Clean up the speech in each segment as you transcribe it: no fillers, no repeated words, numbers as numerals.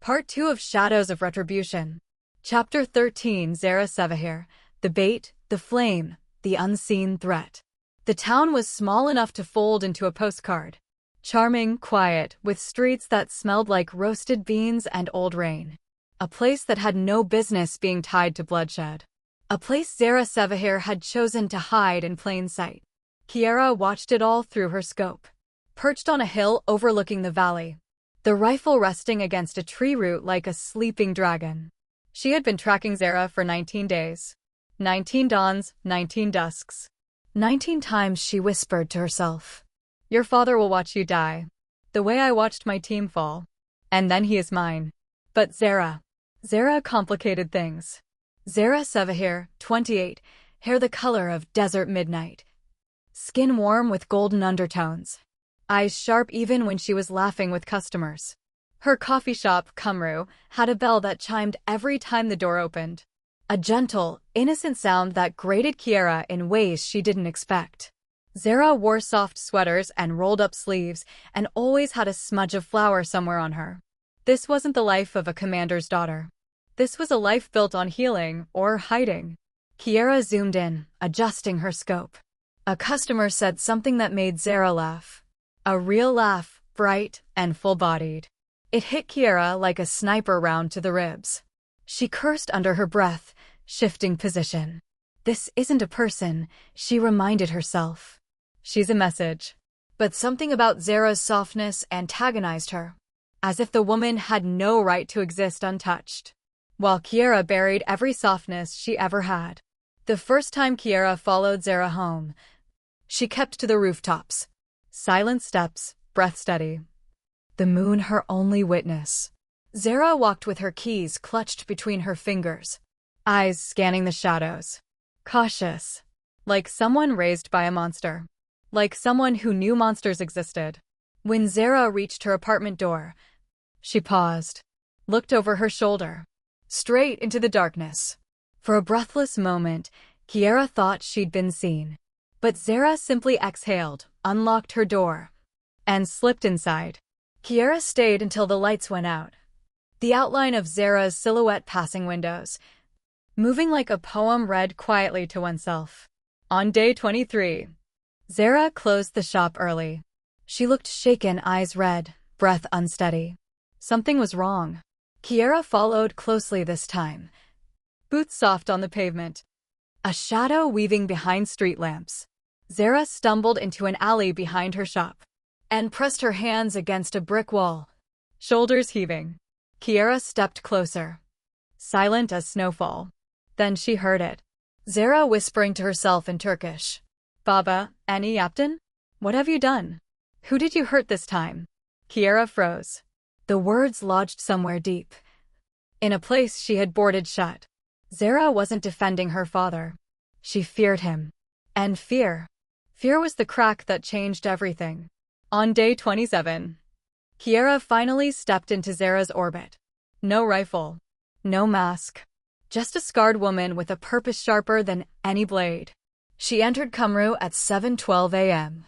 Part 2 of Shadows of Retribution. Chapter 13. Zara Sevahir. The bait, the flame, the unseen threat. The town was small enough to fold into a postcard. Charming, quiet, with streets that smelled like roasted beans and old rain. A place that had no business being tied to bloodshed. A place Zara Sevahir had chosen to hide in plain sight. Kiara watched it all through her scope. Perched on a hill overlooking the valley, the rifle resting against a tree root like a sleeping dragon. She had been tracking Zara for 19 days. 19 dawns, 19 dusks. 19 times she whispered to herself, "Your father will watch you die, the way I watched my team fall. And then he is mine." But Zara complicated things. Zara Sevahir, 28, hair the color of desert midnight. Skin warm with golden undertones. Eyes sharp even when she was laughing with customers. Her coffee shop, Kumru, had a bell that chimed every time the door opened. A gentle, innocent sound that grated Kiara in ways she didn't expect. Zara wore soft sweaters and rolled-up sleeves and always had a smudge of flour somewhere on her. This wasn't the life of a commander's daughter. This was a life built on healing or hiding. Kiara zoomed in, adjusting her scope. A customer said something that made Zara laugh. A real laugh, bright and full-bodied. It hit Kiara like a sniper round to the ribs. She cursed under her breath, shifting position. This isn't a person, she reminded herself. She's a message. But something about Zara's softness antagonized her, as if the woman had no right to exist untouched. While Kiara buried every softness she ever had. The first time Kiara followed Zara home, she kept to the rooftops. Silent steps, breath steady. The moon her only witness. Zara walked with her keys clutched between her fingers, eyes scanning the shadows. Cautious. Like someone raised by a monster. Like someone who knew monsters existed. When Zara reached her apartment door, she paused, looked over her shoulder, straight into the darkness. For a breathless moment, Kiara thought she'd been seen. But Zara simply exhaled, unlocked her door, and slipped inside. Kiara stayed until the lights went out. The outline of Zara's silhouette passing windows, moving like a poem read quietly to oneself. On day 23, Zara closed the shop early. She looked shaken, eyes red, breath unsteady. Something was wrong. Kiara followed closely this time. Boots soft on the pavement. A shadow weaving behind street lamps. Zara stumbled into an alley behind her shop and pressed her hands against a brick wall, shoulders heaving. Kiara stepped closer, silent as snowfall. Then she heard it. Zara whispering to herself in Turkish. "Baba, Annie yaptın? What have you done? Who did you hurt this time?" Kiara froze. The words lodged somewhere deep, in a place she had boarded shut. Zara wasn't defending her father. She feared him. And fear was the crack that changed everything. On day 27, Kiara finally stepped into Zara's orbit. No rifle, no mask, just a scarred woman with a purpose sharper than any blade. She entered Kumru at 7:12 a.m.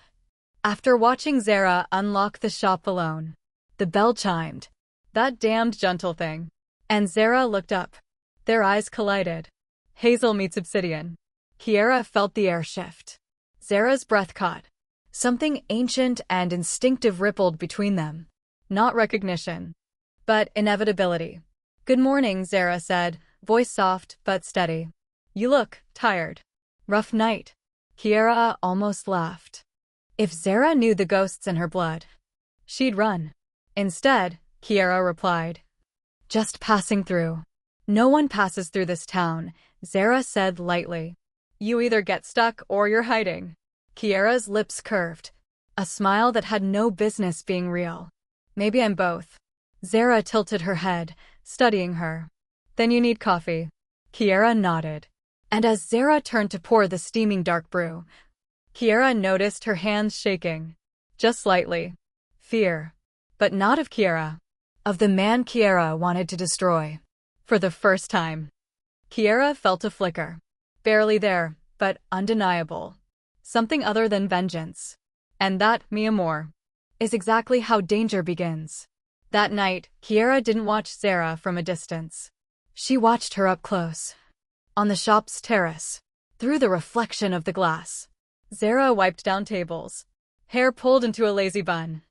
After watching Zara unlock the shop alone, the bell chimed. That damned gentle thing. And Zara looked up. Their eyes collided. Hazel meets obsidian. Kiara felt the air shift. Zara's breath caught. Something ancient and instinctive rippled between them. Not recognition, but inevitability. "Good morning," Zara said, voice soft but steady. "You look tired." "Rough night." Kiara almost laughed. If Zara knew the ghosts in her blood, she'd run. Instead, Kiara replied, "Just passing through." "No one passes through this town," Zara said lightly. "You either get stuck or you're hiding." Kiara's lips curved, a smile that had no business being real. "Maybe I'm both." Zara tilted her head, studying her. "Then you need coffee." Kiara nodded. And as Zara turned to pour the steaming dark brew, Kiara noticed her hands shaking. Just slightly. Fear. But not of Kiara. Of the man Kiara wanted to destroy. For the first time, Kiara felt a flicker. Barely there, but undeniable. Something other than vengeance. And that, mi amor, is exactly how danger begins. That night, Kiera didn't watch Zara from a distance. She watched her up close. On the shop's terrace, through the reflection of the glass, Zara wiped down tables, hair pulled into a lazy bun,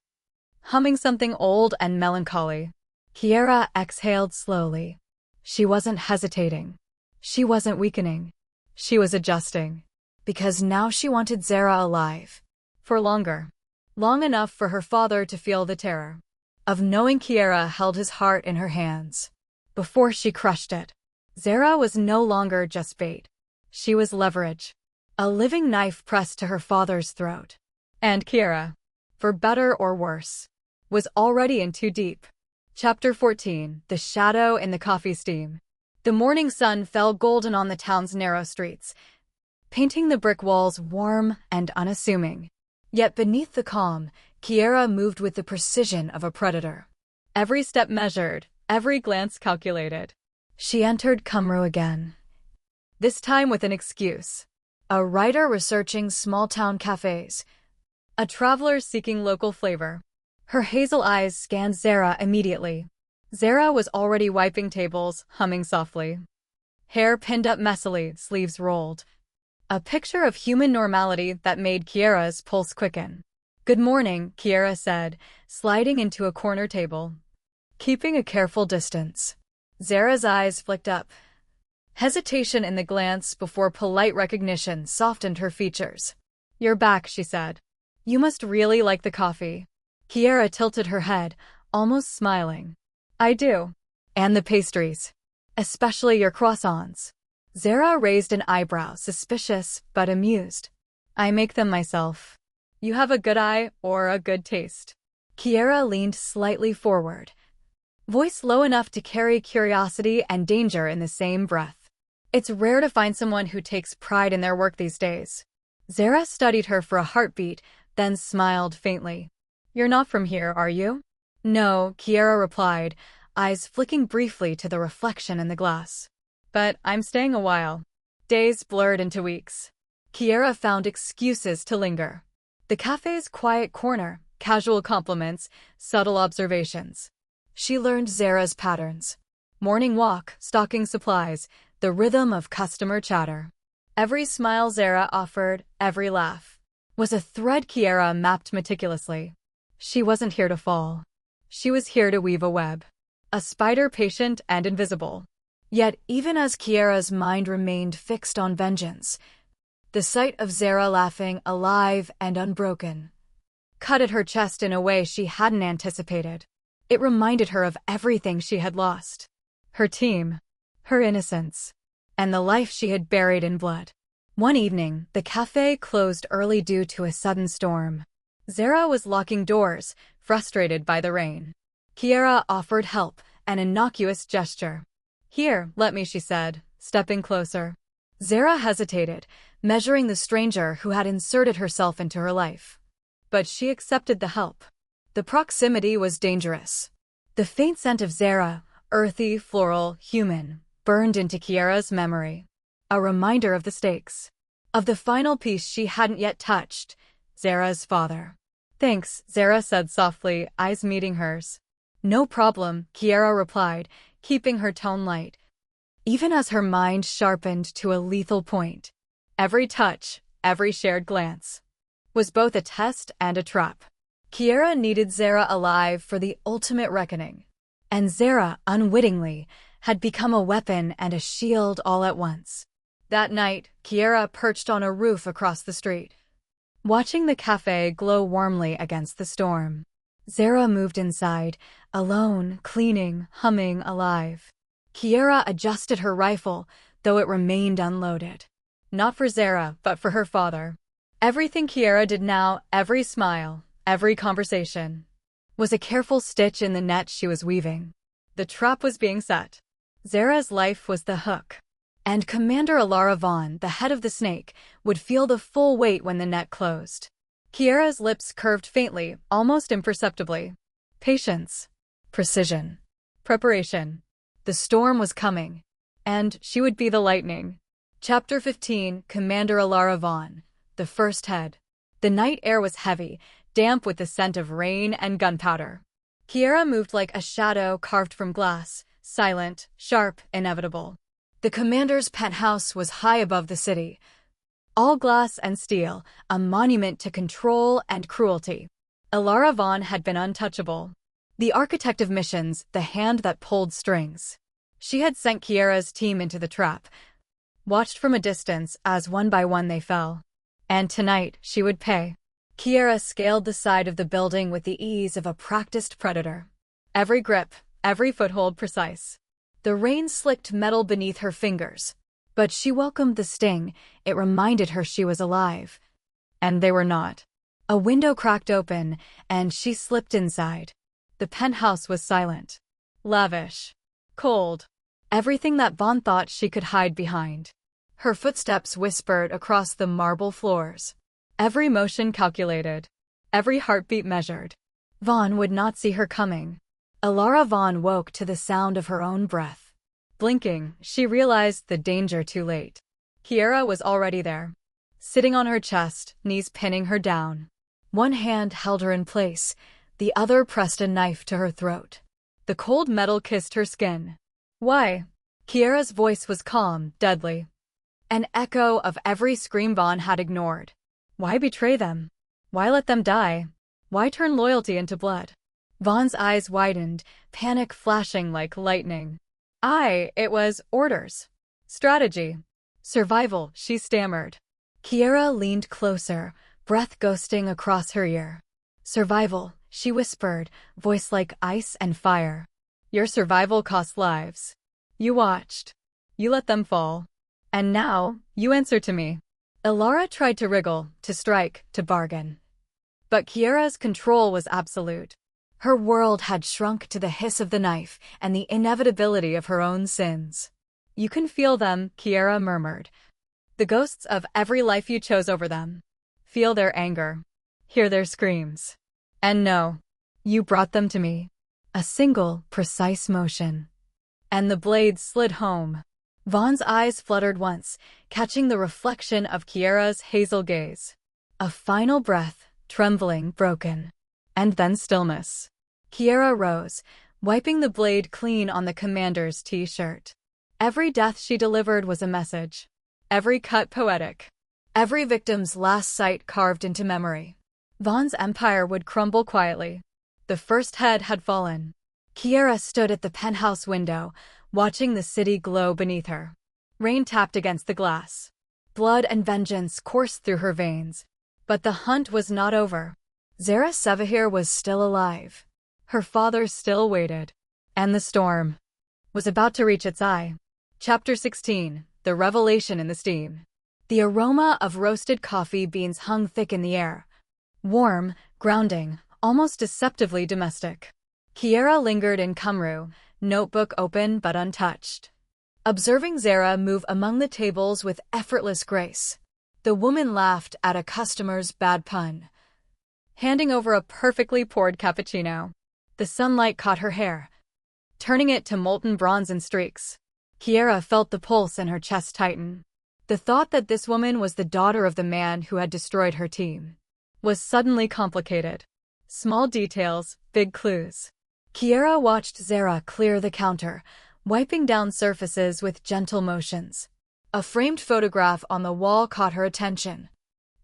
humming something old and melancholy. Kiera exhaled slowly. She wasn't hesitating. She wasn't weakening. She was adjusting. Because now she wanted Zara alive. For longer. Long enough for her father to feel the terror of knowing Kiera held his heart in her hands. Before she crushed it, Zara was no longer just bait. She was leverage. A living knife pressed to her father's throat. And Kiera, for better or worse, was already in too deep. Chapter 14. The Shadow in the Coffee Steam. The morning sun fell golden on the town's narrow streets, painting the brick walls warm and unassuming. Yet beneath the calm, Kiera moved with the precision of a predator. Every step measured, every glance calculated. She entered Cumru again. This time with an excuse. A writer researching small-town cafes. A traveler seeking local flavor. Her hazel eyes scanned Zara immediately. Zara was already wiping tables, humming softly. Hair pinned up messily, sleeves rolled. A picture of human normality that made Kiera's pulse quicken. "Good morning," Kiera said, sliding into a corner table. Keeping a careful distance. Zara's eyes flicked up. Hesitation in the glance before polite recognition softened her features. "You're back," she said. "You must really like the coffee." Kiera tilted her head, almost smiling. "I do. And the pastries. Especially your croissants." Zara raised an eyebrow, suspicious but amused. "I make them myself. You have a good eye or a good taste." Kiera leaned slightly forward, voice low enough to carry curiosity and danger in the same breath. It's rare to find someone who takes pride in their work these days. Zara studied her for a heartbeat, then smiled faintly. "You're not from here, are you?" "No," Kiera replied, eyes flicking briefly to the reflection in the glass. "But I'm staying a while." Days blurred into weeks. Kiera found excuses to linger. The cafe's quiet corner, casual compliments, subtle observations. She learned Zara's patterns. Morning walk, stocking supplies, the rhythm of customer chatter. Every smile Zara offered, every laugh, was a thread Kiera mapped meticulously. She wasn't here to fall. She was here to weave a web. A spider patient and invisible. Yet even as Kiera's mind remained fixed on vengeance, the sight of Zara laughing, alive and unbroken, cut at her chest in a way she hadn't anticipated. It reminded her of everything she had lost. Her team, her innocence, and the life she had buried in blood. One evening, the cafe closed early due to a sudden storm. Zara was locking doors, frustrated by the rain. Kiera offered help, an innocuous gesture. "Here, let me," she said, stepping closer. Zara hesitated, measuring the stranger who had inserted herself into her life. But she accepted the help. The proximity was dangerous. The faint scent of Zara, earthy, floral, human, burned into Kiera's memory. A reminder of the stakes. Of the final piece she hadn't yet touched, Zara's father. "Thanks," Zara said softly, eyes meeting hers. "No problem," Kiera replied, keeping her tone light. Even as her mind sharpened to a lethal point, every touch, every shared glance, was both a test and a trap. Kiera needed Zara alive for the ultimate reckoning. And Zara, unwittingly, had become a weapon and a shield all at once. That night, Kiera perched on a roof across the street, watching the cafe glow warmly against the storm. Zara moved inside, alone, cleaning, humming, alive. Kiera adjusted her rifle, though it remained unloaded. Not for Zara, but for her father. Everything Kiera did now, every smile, every conversation, was a careful stitch in the net she was weaving. The trap was being set. Zara's life was the hook. And Commander Alara Vaughn, the head of the snake, would feel the full weight when the net closed. Kiera's lips curved faintly, almost imperceptibly. Patience. Precision. Preparation. The storm was coming. And she would be the lightning. Chapter 15. Commander Alara Vaughn. The first head. The night air was heavy, damp with the scent of rain and gunpowder. Kiera moved like a shadow carved from glass, silent, sharp, inevitable. The commander's penthouse was high above the city, all glass and steel, a monument to control and cruelty. Elara Vaughn had been untouchable. The architect of missions, the hand that pulled strings. She had sent Kiera's team into the trap, watched from a distance as one by one they fell. And tonight, she would pay. Kiera scaled the side of the building with the ease of a practiced predator. Every grip, every foothold precise. The rain slicked metal beneath her fingers. But she welcomed the sting. It reminded her she was alive. And they were not. A window cracked open, and she slipped inside. The penthouse was silent. Lavish. Cold. Everything that Vaughn thought she could hide behind. Her footsteps whispered across the marble floors. Every motion calculated. Every heartbeat measured. Vaughn would not see her coming. Elara Vaughn woke to the sound of her own breath. Blinking, she realized the danger too late. Kiera was already there. Sitting on her chest, knees pinning her down. One hand held her in place, the other pressed a knife to her throat. The cold metal kissed her skin. Why? Kiera's voice was calm, deadly. An echo of every scream Vaughn had ignored. Why betray them? Why let them die? Why turn loyalty into blood? Vaughn's eyes widened, panic flashing like lightning. It was orders. Strategy. Survival, she stammered. Kiera leaned closer, breath ghosting across her ear. Survival, she whispered, voice like ice and fire. Your survival cost lives. You watched. You let them fall. And now, you answer to me. Elara tried to wriggle, to strike, to bargain. But Kiera's control was absolute. Her world had shrunk to the hiss of the knife and the inevitability of her own sins. You can feel them, Kiera murmured. The ghosts of every life you chose over them. Feel their anger. Hear their screams. And know, you brought them to me. A single, precise motion. And the blade slid home. Vaughn's eyes fluttered once, catching the reflection of Kiera's hazel gaze. A final breath, trembling, broken. And then stillness. Kiera rose, wiping the blade clean on the commander's t-shirt. Every death she delivered was a message. Every cut poetic. Every victim's last sight carved into memory. Vaughn's empire would crumble quietly. The first head had fallen. Kiera stood at the penthouse window, watching the city glow beneath her. Rain tapped against the glass. Blood and vengeance coursed through her veins. But the hunt was not over. Zara Sevahir was still alive. Her father still waited. And the storm was about to reach its eye. Chapter 16. The Revelation in the Steam. The aroma of roasted coffee beans hung thick in the air. Warm, grounding, almost deceptively domestic. Kiera lingered in Kumru, notebook open but untouched. Observing Zara move among the tables with effortless grace. The woman laughed at a customer's bad pun, handing over a perfectly poured cappuccino. The sunlight caught her hair, turning it to molten bronze and streaks. Kiera felt the pulse in her chest tighten. The thought that this woman was the daughter of the man who had destroyed her team was suddenly complicated. Small details, big clues. Kiera watched Zara clear the counter, wiping down surfaces with gentle motions. A framed photograph on the wall caught her attention.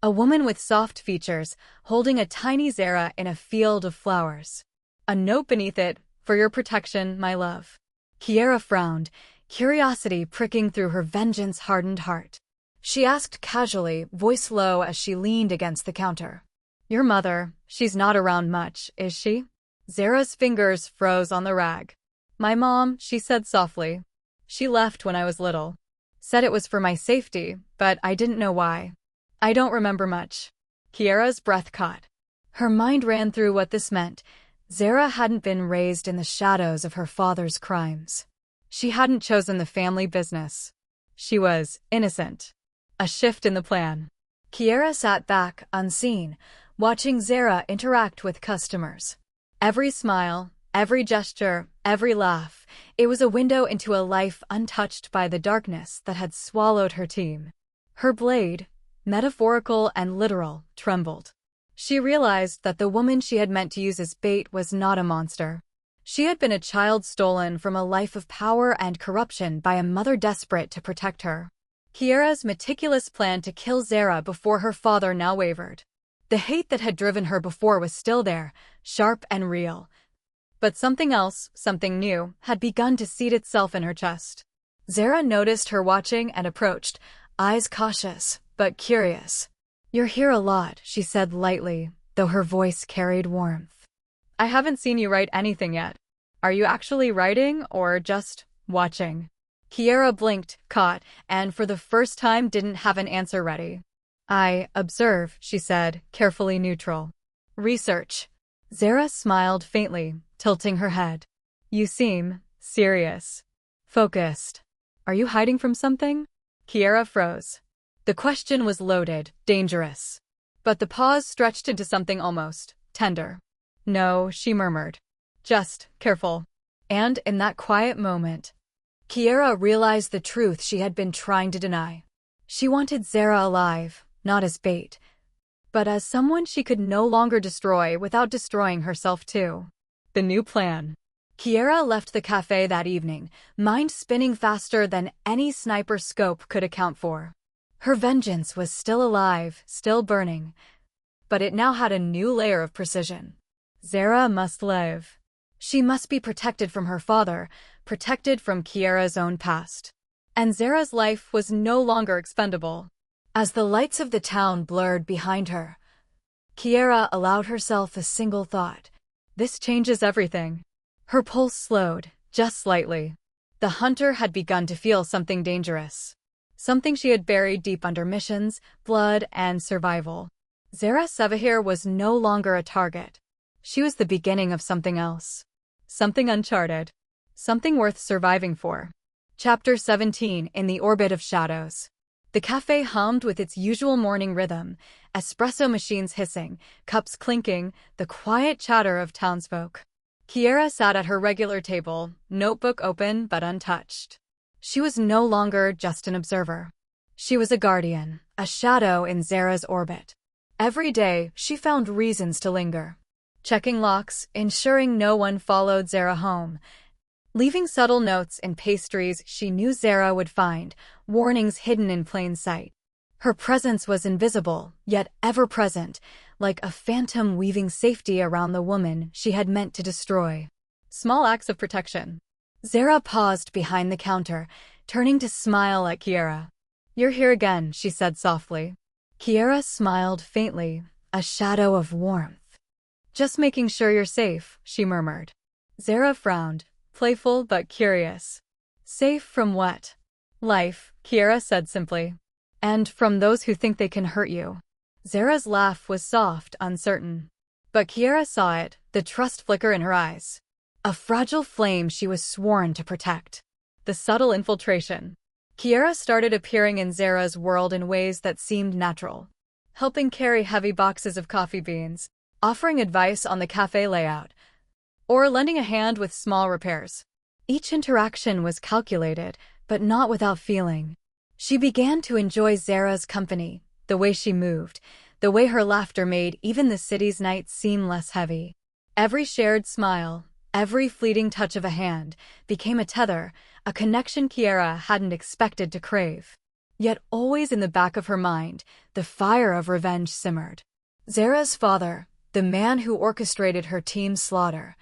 A woman with soft features, holding a tiny Zara in a field of flowers. A note beneath it, "For your protection, my love." Kiera frowned, curiosity pricking through her vengeance-hardened heart. She asked casually, voice low as she leaned against the counter. "Your mother, she's not around much, is she?" Zara's fingers froze on the rag. "My mom," she said softly. "She left when I was little. Said it was for my safety, but I didn't know why. I don't remember much." Kiera's breath caught. Her mind ran through what this meant. Zara hadn't been raised in the shadows of her father's crimes. She hadn't chosen the family business. She was innocent. A shift in the plan. Kiera sat back, unseen, watching Zara interact with customers. Every smile, every gesture, every laugh, it was a window into a life untouched by the darkness that had swallowed her team. Her blade, metaphorical and literal, trembled. She realized that the woman she had meant to use as bait was not a monster. She had been a child stolen from a life of power and corruption by a mother desperate to protect her. Kiera's meticulous plan to kill Zara before her father now wavered. The hate that had driven her before was still there, sharp and real. But something else, something new, had begun to seed itself in her chest. Zara noticed her watching and approached, eyes cautious, but curious. "You're here a lot," she said lightly, though her voice carried warmth. "I haven't seen you write anything yet. Are you actually writing or just watching?" Kiera blinked, caught, and for the first time didn't have an answer ready. "I observe," she said, carefully neutral. "Research." Zara smiled faintly, tilting her head. "You seem serious. Focused. Are you hiding from something?" Kiera froze. The question was loaded, dangerous. But the pause stretched into something almost tender. "No," she murmured. "Just careful." And in that quiet moment, Kiera realized the truth she had been trying to deny. She wanted Zara alive, not as bait, but as someone she could no longer destroy without destroying herself too. The new plan. Kiera left the cafe that evening, mind spinning faster than any sniper scope could account for. Her vengeance was still alive, still burning, but it now had a new layer of precision. Zara must live. She must be protected from her father, protected from Kiera's own past. And Zara's life was no longer expendable. As the lights of the town blurred behind her, Kiera allowed herself a single thought. This changes everything. Her pulse slowed, just slightly. The hunter had begun to feel something dangerous. Something she had buried deep under missions, blood, and survival. Zara Sevahir was no longer a target. She was the beginning of something else. Something uncharted. Something worth surviving for. Chapter 17 In the Orbit of Shadows. The cafe hummed with its usual morning rhythm, espresso machines hissing, cups clinking, the quiet chatter of townsfolk. Kiera sat at her regular table, notebook open but untouched. She was no longer just an observer. She was a guardian, a shadow in Zara's orbit. Every day, she found reasons to linger. Checking locks, ensuring no one followed Zara home, leaving subtle notes in pastries she knew Zara would find, warnings hidden in plain sight. Her presence was invisible, yet ever-present, like a phantom weaving safety around the woman she had meant to destroy. Small acts of protection. Zara paused behind the counter, turning to smile at Kiera. "You're here again," she said softly. Kiera smiled faintly, a shadow of warmth. "Just making sure you're safe," she murmured. Zara frowned, playful but curious. "Safe from what?" "Life," Kiera said simply. "And from those who think they can hurt you." Zara's laugh was soft, uncertain. But Kiera saw it, the trust flicker in her eyes. A fragile flame she was sworn to protect. The subtle infiltration. Kiera started appearing in Zara's world in ways that seemed natural. Helping carry heavy boxes of coffee beans, offering advice on the cafe layout, or lending a hand with small repairs. Each interaction was calculated, but not without feeling. She began to enjoy Zara's company, the way she moved, the way her laughter made even the city's nights seem less heavy. Every shared smile, every fleeting touch of a hand, became a tether, a connection Kiera hadn't expected to crave. Yet always in the back of her mind, the fire of revenge simmered. Zara's father, the man who orchestrated her team's slaughter,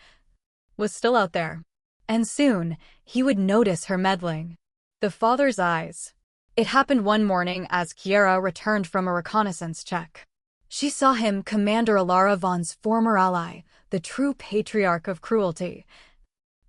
was still out there. And soon, he would notice her meddling. The father's eyes. It happened one morning as Kiera returned from a reconnaissance check. She saw him, Commander Alara Vaughn's former ally, the true patriarch of cruelty,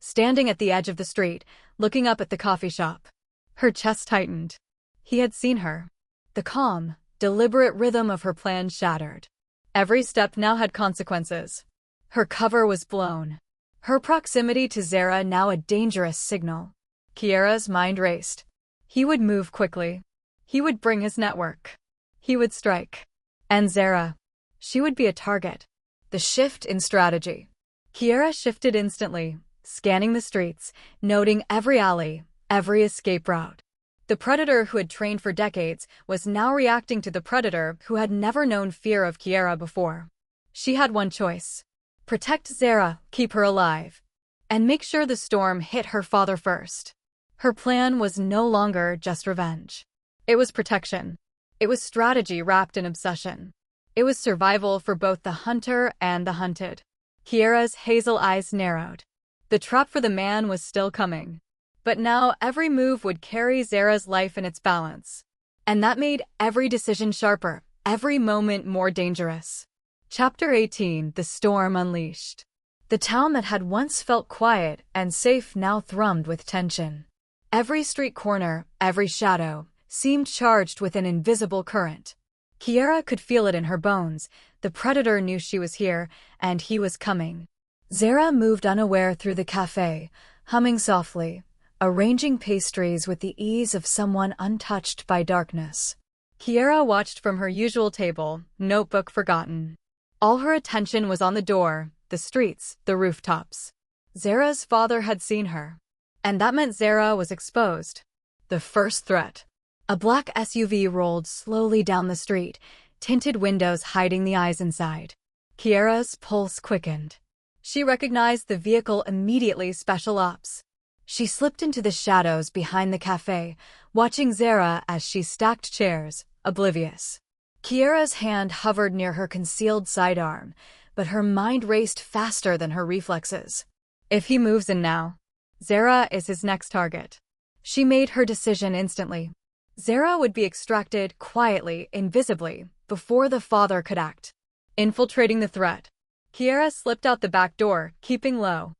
standing at the edge of the street, looking up at the coffee shop. Her chest tightened. He had seen her. The calm, deliberate rhythm of her plan shattered. Every step now had consequences. Her cover was blown. Her proximity to Zara now a dangerous signal. Kiera's mind raced. He would move quickly. He would bring his network. He would strike. And Zara. She would be a target. The shift in strategy. Kiera shifted instantly, scanning the streets, noting every alley, every escape route. The predator who had trained for decades was now reacting to the predator who had never known fear of Kiera before. She had one choice. Protect Zara, keep her alive, and make sure the storm hit her father first. Her plan was no longer just revenge. It was protection. It was strategy wrapped in obsession. It was survival for both the hunter and the hunted. Kiera's hazel eyes narrowed. The trap for the man was still coming. But now every move would carry Zara's life in its balance. And that made every decision sharper, every moment more dangerous. Chapter 18: The Storm Unleashed. The town that had once felt quiet and safe now thrummed with tension. Every street corner, every shadow, seemed charged with an invisible current. Kiera could feel it in her bones. The predator knew she was here, and he was coming. Zara moved unaware through the cafe, humming softly, arranging pastries with the ease of someone untouched by darkness. Kiera watched from her usual table, notebook forgotten. All her attention was on the door, the streets, the rooftops. Zara's father had seen her. And that meant Zara was exposed. The first threat. A black SUV rolled slowly down the street, tinted windows hiding the eyes inside. Kiera's pulse quickened. She recognized the vehicle immediately. Special ops. She slipped into the shadows behind the cafe, watching Zara as she stacked chairs, oblivious. Kiera's hand hovered near her concealed sidearm, but her mind raced faster than her reflexes. If he moves in now, Zara is his next target. She made her decision instantly. Zara would be extracted quietly, invisibly, before the father could act. Infiltrating the threat. Kiera slipped out the back door, keeping low,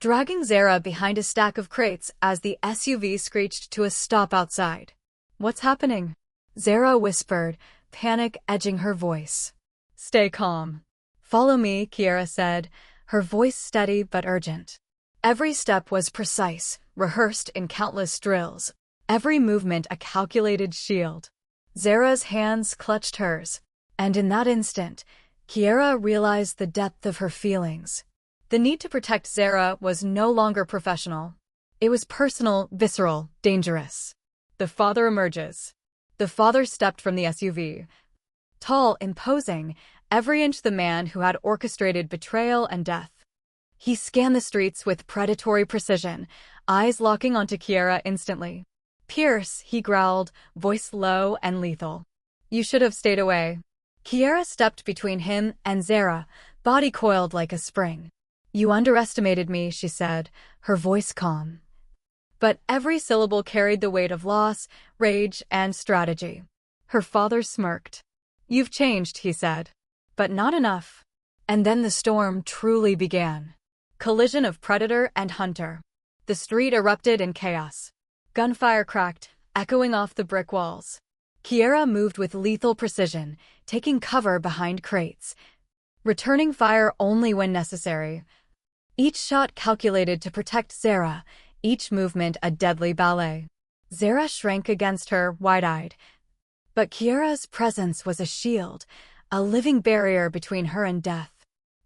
dragging Zara behind a stack of crates as the SUV screeched to a stop outside. "What's happening?" Zara whispered, panic edging her voice. "Stay calm. Follow me," Kiera said, her voice steady but urgent. Every step was precise, rehearsed in countless drills. Every movement a calculated shield. Zara's hands clutched hers, and in that instant, Kiera realized the depth of her feelings. The need to protect Zara was no longer professional. It was personal, visceral, dangerous. The father emerges. The father stepped from the SUV. Tall, imposing, every inch the man who had orchestrated betrayal and death. He scanned the streets with predatory precision, eyes locking onto Kiera instantly. "Pierce," he growled, voice low and lethal. "You should have stayed away." Kiera stepped between him and Zara, body coiled like a spring. "You underestimated me," she said, her voice calm. But every syllable carried the weight of loss, rage, and strategy. Her father smirked. "You've changed," he said. "But not enough." And then the storm truly began. Collision of predator and hunter. The street erupted in chaos. Gunfire cracked, echoing off the brick walls. Kiera moved with lethal precision, taking cover behind crates, returning fire only when necessary. Each shot calculated to protect Zara, each movement a deadly ballet. Zara shrank against her, wide-eyed. But Kiera's presence was a shield, a living barrier between her and death.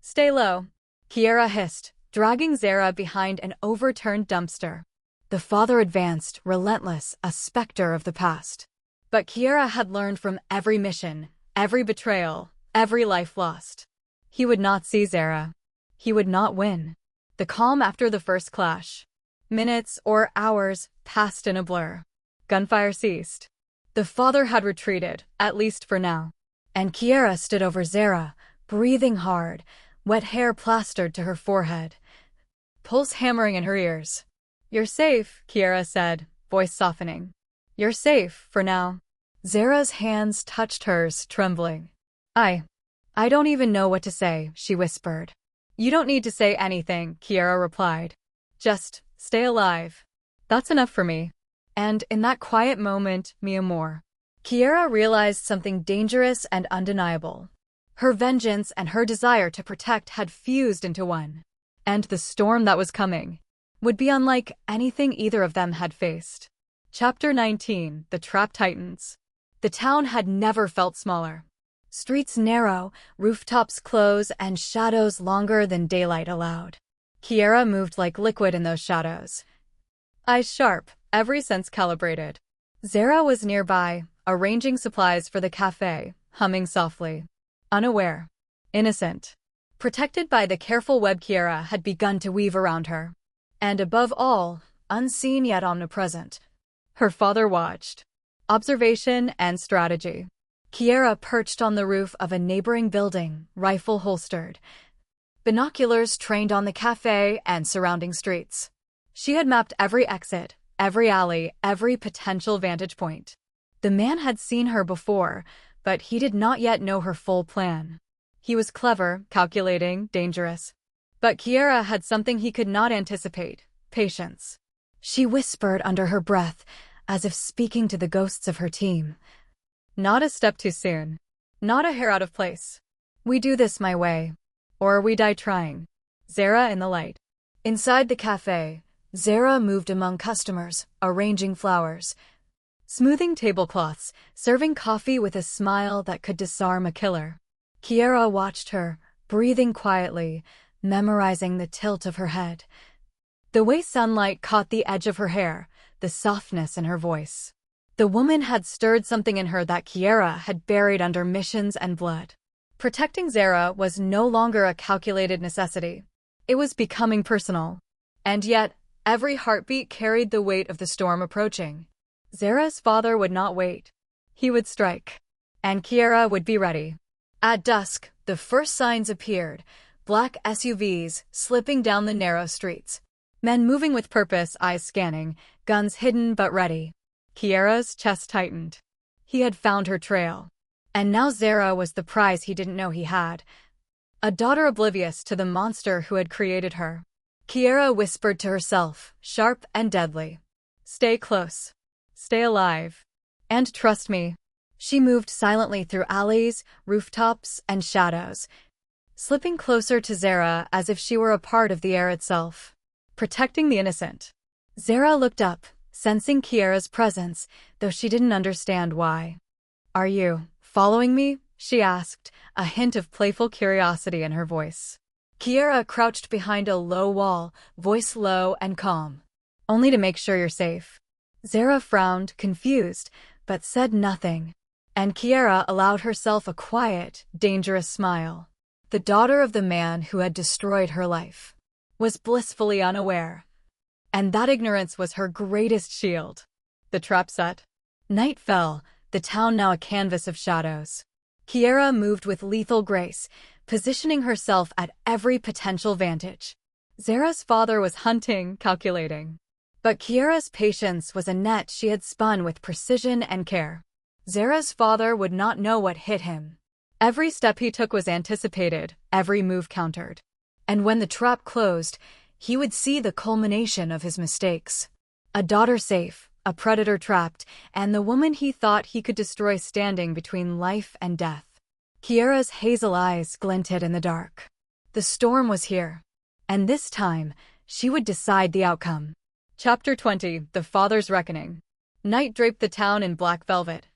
"Stay low," Kiera hissed, dragging Zara behind an overturned dumpster. The father advanced, relentless, a specter of the past. But Kiera had learned from every mission, every betrayal, every life lost. He would not see Zara. He would not win. The calm after the first clash. Minutes or hours passed in a blur. Gunfire ceased. The father had retreated, at least for now. And Kiera stood over Zara, breathing hard, wet hair plastered to her forehead, pulse hammering in her ears. "You're safe," Kiera said, voice softening. "You're safe, for now." Zara's hands touched hers, trembling. I don't even know what to say," she whispered. "You don't need to say anything," Kiera replied. "Just stay alive. That's enough for me." And in that quiet moment, mi amor, Kiera realized something dangerous and undeniable. Her vengeance and her desire to protect had fused into one. And the storm that was coming would be unlike anything either of them had faced. Chapter 19: The Trap Tightens. The town had never felt smaller. Streets narrow, rooftops close, and shadows longer than daylight allowed. Kiera moved like liquid in those shadows. Eyes sharp, every sense calibrated. Zara was nearby, arranging supplies for the cafe, humming softly. Unaware. innocent. Protected by the careful web Kiera had begun to weave around her. And above all, unseen yet omnipresent, her father watched. Observation and strategy. Kiera perched on the roof of a neighboring building, rifle holstered. Binoculars trained on the cafe and surrounding streets. She had mapped every exit, every alley, every potential vantage point. The man had seen her before, but he did not yet know her full plan. He was clever, calculating, dangerous. But Kiera had something he could not anticipate: patience. She whispered under her breath, as if speaking to the ghosts of her team. Not a step too soon. Not a hair out of place. We do this my way. Or we die trying. Zara in the light. Inside the cafe, Zara moved among customers, arranging flowers, smoothing tablecloths, serving coffee with a smile that could disarm a killer. Kiera watched her, breathing quietly, memorizing the tilt of her head, the way sunlight caught the edge of her hair, the softness in her voice. The woman had stirred something in her that Kiera had buried under missions and blood. Protecting Zara was no longer a calculated necessity. It was becoming personal. And yet, every heartbeat carried the weight of the storm approaching. Zara's father would not wait. He would strike. And Kiera would be ready. At dusk, the first signs appeared: black SUVs slipping down the narrow streets. Men moving with purpose, eyes scanning, guns hidden but ready. Kiera's chest tightened. He had found her trail. And now Zara was the prize he didn't know he had. A daughter oblivious to the monster who had created her. Kiera whispered to herself, sharp and deadly. Stay close. Stay alive. And trust me. She moved silently through alleys, rooftops, and shadows, slipping closer to Zara as if she were a part of the air itself. Protecting the innocent. Zara looked up, sensing Kiera's presence, though she didn't understand why. Are you following me? She asked, a hint of playful curiosity in her voice. Kiera crouched behind a low wall, voice low and calm. Only to make sure you're safe. Zara frowned, confused, but said nothing. And Kiera allowed herself a quiet, dangerous smile. The daughter of the man who had destroyed her life was blissfully unaware. And that ignorance was her greatest shield. The trap set. Night fell, the town now a canvas of shadows. Kiera moved with lethal grace, positioning herself at every potential vantage. Zara's father was hunting, calculating. But Kiera's patience was a net she had spun with precision and care. Zara's father would not know what hit him. Every step he took was anticipated, every move countered. And when the trap closed, he would see the culmination of his mistakes. A daughter safe, a predator trapped, and the woman he thought he could destroy standing between life and death. Kiera's hazel eyes glinted in the dark. The storm was here. And this time, she would decide the outcome. Chapter 20: The Father's Reckoning. Night draped the town in black velvet,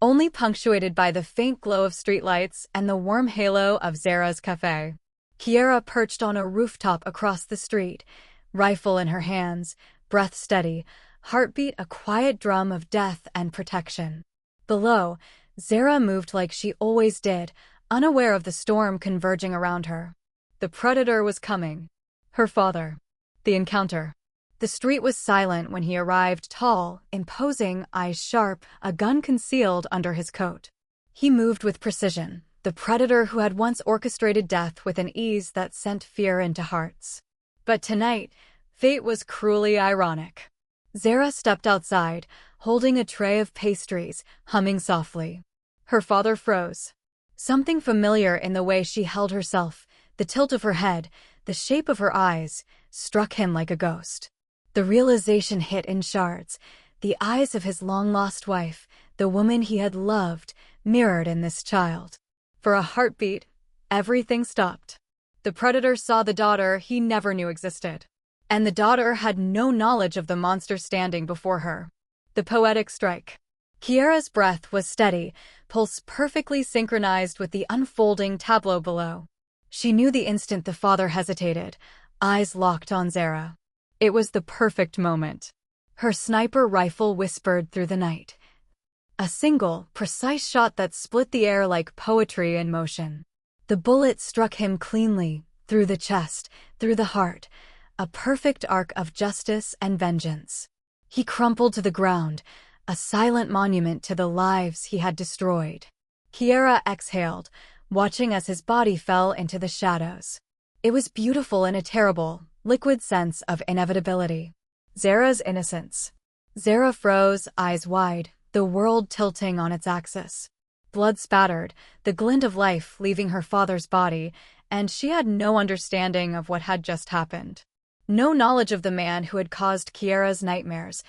only punctuated by the faint glow of streetlights and the warm halo of Zara's cafe. Kiera perched on a rooftop across the street, rifle in her hands, breath steady, heartbeat a quiet drum of death and protection. Below, Zara moved like she always did, unaware of the storm converging around her. The predator was coming. Her father. The encounter. The street was silent when he arrived, tall, imposing, eyes sharp, a gun concealed under his coat. He moved with precision, the predator who had once orchestrated death with an ease that sent fear into hearts. But tonight, fate was cruelly ironic. Zara stepped outside, holding a tray of pastries, humming softly. Her father froze. Something familiar in the way she held herself, the tilt of her head, the shape of her eyes, struck him like a ghost. The realization hit in shards. The eyes of his long-lost wife, the woman he had loved, mirrored in this child. For a heartbeat, everything stopped. The predator saw the daughter he never knew existed. And the daughter had no knowledge of the monster standing before her. The poetic strike. Kiera's breath was steady, pulse perfectly synchronized with the unfolding tableau below. She knew the instant the father hesitated, eyes locked on Zara. It was the perfect moment. Her sniper rifle whispered through the night. A single, precise shot that split the air like poetry in motion. The bullet struck him cleanly, through the chest, through the heart, a perfect arc of justice and vengeance. He crumpled to the ground, a silent monument to the lives he had destroyed. Kiera exhaled, watching as his body fell into the shadows. It was beautiful in a terrible, liquid sense of inevitability. Zara's innocence. Zara froze, eyes wide, the world tilting on its axis. Blood spattered, the glint of life leaving her father's body, and she had no understanding of what had just happened. No knowledge of the man who had caused Kiera's nightmares.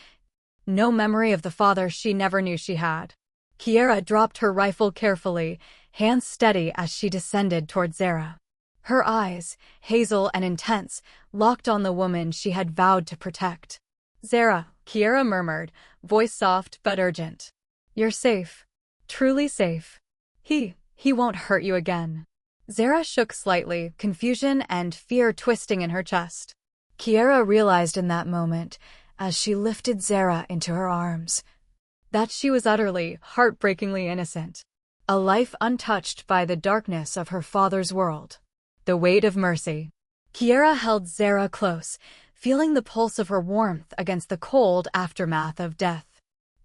No memory of the father she never knew she had. Kiera dropped her rifle carefully, hands steady as she descended toward Zara. Her eyes, hazel and intense, locked on the woman she had vowed to protect. "Zara," Kiera murmured, voice soft but urgent. "You're safe. Truly safe. He won't hurt you again." Zara shook slightly, confusion and fear twisting in her chest. Kiera realized in that moment, as she lifted Zara into her arms, that she was utterly, heartbreakingly innocent. A life untouched by the darkness of her father's world. The weight of mercy. Kiera held Zara close, feeling the pulse of her warmth against the cold aftermath of death.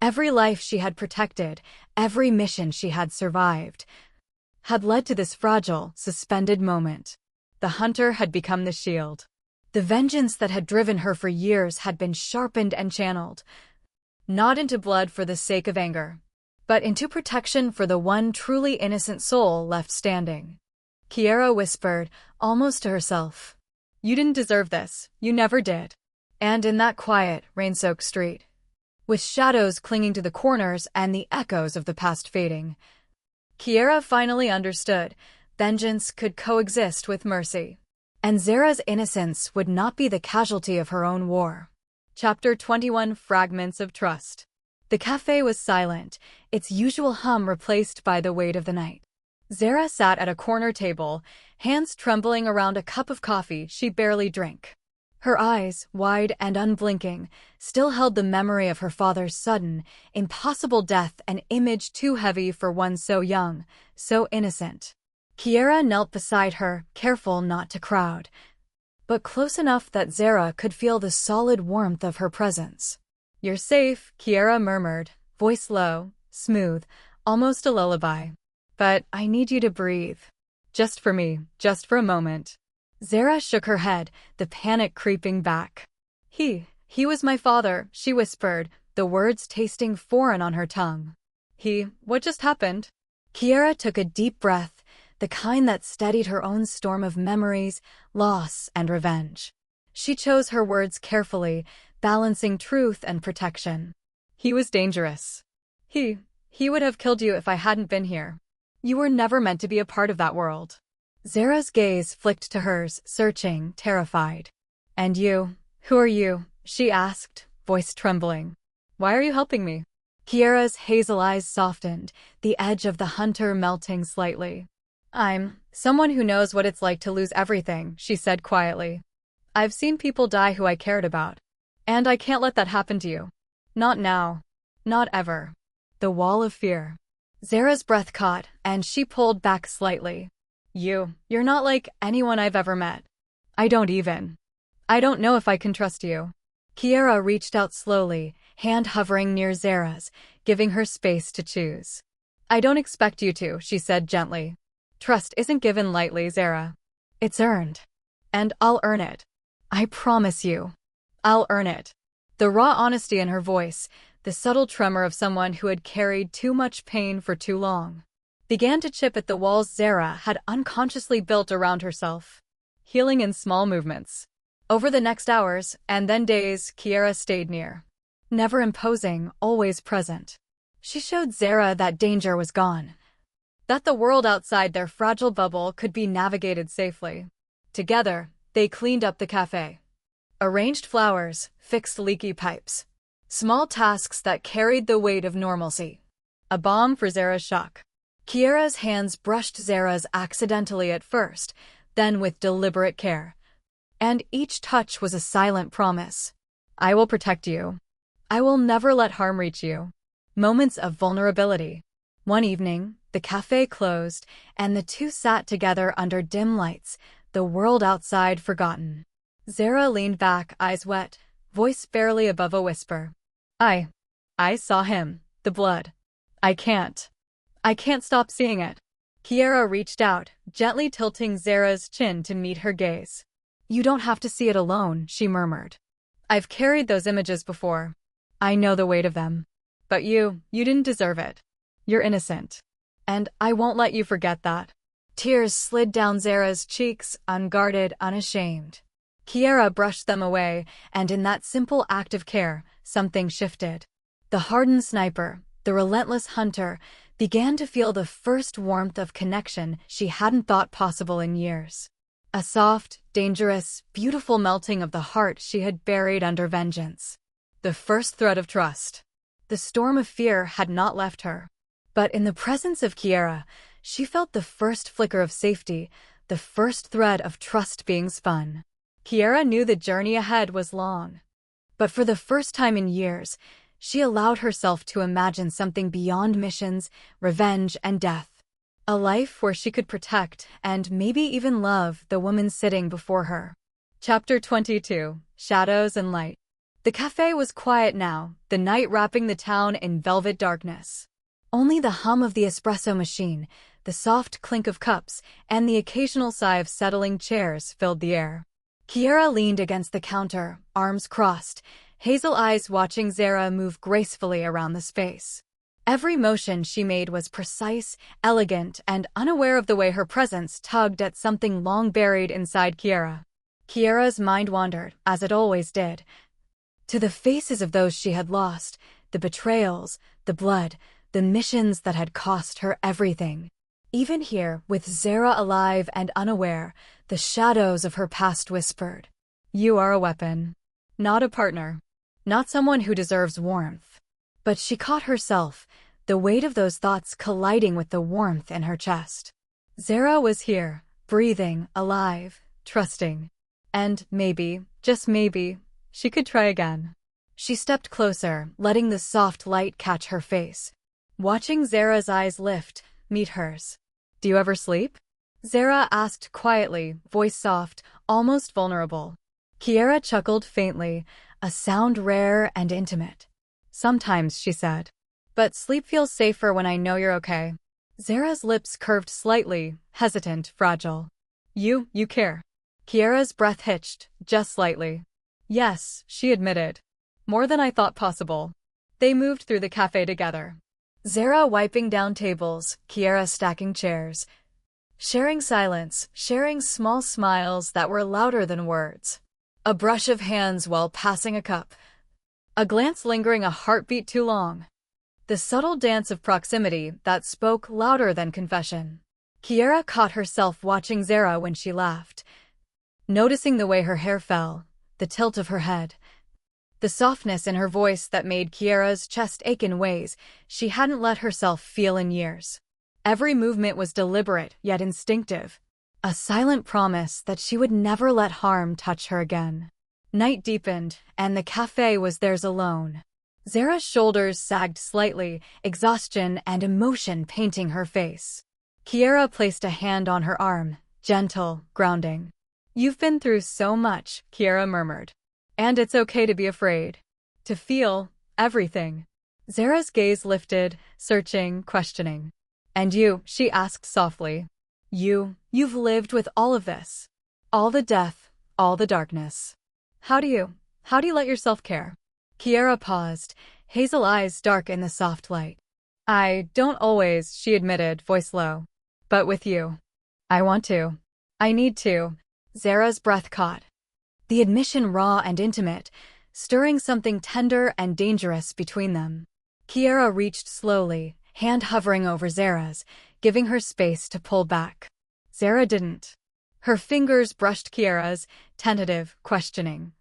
Every life she had protected, every mission she had survived, had led to this fragile, suspended moment. The hunter had become the shield. The vengeance that had driven her for years had been sharpened and channeled, not into blood for the sake of anger, but into protection for the one truly innocent soul left standing. Kiera whispered, almost to herself, "You didn't deserve this, you never did." And in that quiet, rain-soaked street, with shadows clinging to the corners and the echoes of the past fading, Kiera finally understood vengeance could coexist with mercy, and Zara's innocence would not be the casualty of her own war. Chapter 21 Fragments of Trust. The cafe was silent, its usual hum replaced by the weight of the night. Zara sat at a corner table, hands trembling around a cup of coffee she barely drank. Her eyes, wide and unblinking, still held the memory of her father's sudden, impossible death, an image too heavy for one so young, so innocent. Kiera knelt beside her, careful not to crowd, but close enough that Zara could feel the solid warmth of her presence. "You're safe," Kiera murmured, voice low, smooth, almost a lullaby. "But I need you to breathe. Just for me, just for a moment." Zara shook her head, the panic creeping back. He was my father," she whispered, the words tasting foreign on her tongue. What just happened?" Kiera took a deep breath, the kind that steadied her own storm of memories, loss, and revenge. She chose her words carefully, balancing truth and protection. "He was dangerous. He would have killed you if I hadn't been here. You were never meant to be a part of that world." Zara's gaze flicked to hers, searching, terrified. "And you? Who are you?" she asked, voice trembling. "Why are you helping me?" Kiera's hazel eyes softened, the edge of the hunter melting slightly. "I'm someone who knows what it's like to lose everything," she said quietly. "I've seen people die who I cared about. And I can't let that happen to you. Not now. Not ever." The wall of fear. Zara's breath caught, and she pulled back slightly. You're not like anyone I've ever met. I don't know if I can trust you." Kiera reached out slowly, hand hovering near Zara's, giving her space to choose. "I don't expect you to," she said gently. "Trust isn't given lightly, Zara. It's earned. And I'll earn it. I promise you. I'll earn it." The raw honesty in her voice, the subtle tremor of someone who had carried too much pain for too long, began to chip at the walls Zara had unconsciously built around herself. Healing in small movements. Over the next hours, and then days, Kiera stayed near. Never imposing, always present. She showed Zara that danger was gone, that the world outside their fragile bubble could be navigated safely. Together, they cleaned up the cafe. Arranged flowers, fixed leaky pipes. Small tasks that carried the weight of normalcy. A balm for Zara's shock. Kiera's hands brushed Zara's accidentally at first, then with deliberate care. And each touch was a silent promise. "I will protect you. I will never let harm reach you." Moments of vulnerability. One evening, the cafe closed, and the two sat together under dim lights, the world outside forgotten. Zara leaned back, eyes wet, voice barely above a whisper. I saw him, the blood. I can't stop seeing it. Kiera reached out, gently tilting Zara's chin to meet her gaze. You don't have to see it alone, she murmured. I've carried those images before. I know the weight of them. But you didn't deserve it. You're innocent. And I won't let you forget that. Tears slid down Zara's cheeks, unguarded, unashamed. Kiera brushed them away, and in that simple act of care, something shifted. The hardened sniper, the relentless hunter, began to feel the first warmth of connection she hadn't thought possible in years. A soft, dangerous, beautiful melting of the heart she had buried under vengeance. The first thread of trust. The storm of fear had not left her. But in the presence of Kiera, she felt the first flicker of safety, the first thread of trust being spun. Kiera knew the journey ahead was long. But for the first time in years, she allowed herself to imagine something beyond missions, revenge, and death. A life where she could protect and maybe even love the woman sitting before her. Chapter 22: Shadows and Light. The cafe was quiet now, the night wrapping the town in velvet darkness. Only the hum of the espresso machine, the soft clink of cups, and the occasional sigh of settling chairs filled the air. Kiera leaned against the counter, arms crossed, hazel eyes watching Zara move gracefully around the space. Every motion she made was precise, elegant, and unaware of the way her presence tugged at something long buried inside Kiera. Kiera's mind wandered, as it always did, to the faces of those she had lost, the betrayals, the blood, the missions that had cost her everything. Even here, with Zara alive and unaware, the shadows of her past whispered, "You are a weapon, not a partner, not someone who deserves warmth." But she caught herself, the weight of those thoughts colliding with the warmth in her chest. Zara was here, breathing, alive, trusting. And maybe, just maybe, she could try again. She stepped closer, letting the soft light catch her face. Watching Zara's eyes lift, meet hers. "Do you ever sleep?" Zara asked quietly, voice soft, almost vulnerable. Kiera chuckled faintly, a sound rare and intimate. "Sometimes," she said. "But sleep feels safer when I know you're okay." Zara's lips curved slightly, hesitant, fragile. You care." Kiera's breath hitched, just slightly. "Yes," she admitted. "More than I thought possible." They moved through the cafe together. Zara wiping down tables, Kiera stacking chairs. Sharing silence, sharing small smiles that were louder than words. A brush of hands while passing a cup. A glance lingering a heartbeat too long. The subtle dance of proximity that spoke louder than confession. Kiera caught herself watching Zara when she laughed, noticing the way her hair fell, the tilt of her head, the softness in her voice that made Kiera's chest ache in ways she hadn't let herself feel in years. Every movement was deliberate yet instinctive, a silent promise that she would never let harm touch her again. Night deepened, and the cafe was theirs alone. Zara's shoulders sagged slightly, exhaustion and emotion painting her face. Kiera placed a hand on her arm, gentle, grounding. "You've been through so much," Kiera murmured. "And it's okay to be afraid. To feel everything." Zara's gaze lifted, searching, questioning. "And you?" she asked softly. You've lived with all of this. All the death, all the darkness. How do you let yourself care?" Kiera paused, hazel eyes dark in the soft light. "I don't always," she admitted, voice low. "But with you, I want to. I need to." Zara's breath caught. The admission raw and intimate, stirring something tender and dangerous between them. Kiera reached slowly, hand hovering over Zara's, giving her space to pull back. Zara didn't. Her fingers brushed Kiera's, tentative, questioning.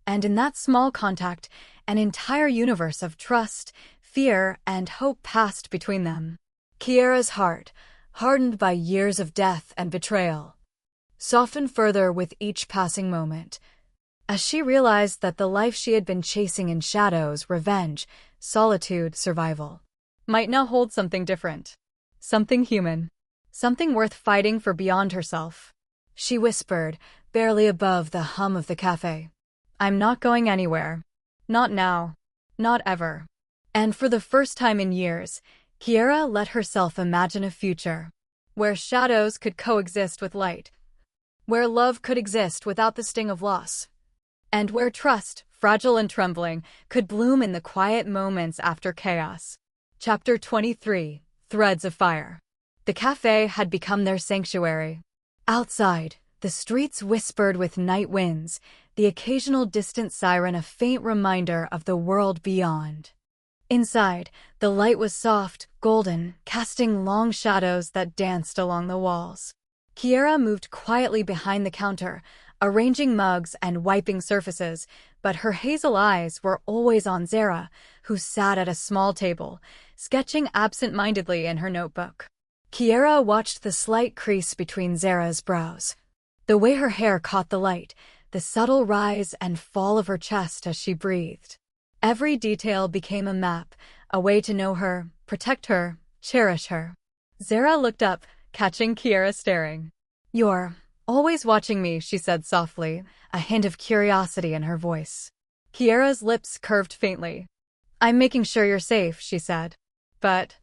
And in that small contact, an entire universe of trust, fear, and hope passed between them. Kiera's heart, hardened by years of death and betrayal, softened further with each passing moment, as she realized that the life she had been chasing in shadows, revenge, solitude, survival, might now hold something different. Something human. Something worth fighting for beyond herself. She whispered, barely above the hum of the cafe. I'm not going anywhere. Not now. Not ever. And for the first time in years, Kiera let herself imagine a future where shadows could coexist with light, where love could exist without the sting of loss, and where trust, fragile and trembling, could bloom in the quiet moments after chaos. Chapter 23: Threads of Fire. The cafe had become their sanctuary. Outside, the streets whispered with night winds, the occasional distant siren a faint reminder of the world beyond. Inside, the light was soft, golden, casting long shadows that danced along the walls. Kiera moved quietly behind the counter, arranging mugs and wiping surfaces, but her hazel eyes were always on Zara, who sat at a small table, sketching absent-mindedly in her notebook. Kiera watched the slight crease between Zara's brows, the way her hair caught the light, the subtle rise and fall of her chest as she breathed. Every detail became a map, a way to know her, protect her, cherish her. Zara looked up, catching Kiera staring. You're always watching me, she said softly, a hint of curiosity in her voice. Kiera's lips curved faintly. I'm making sure you're safe, she said. But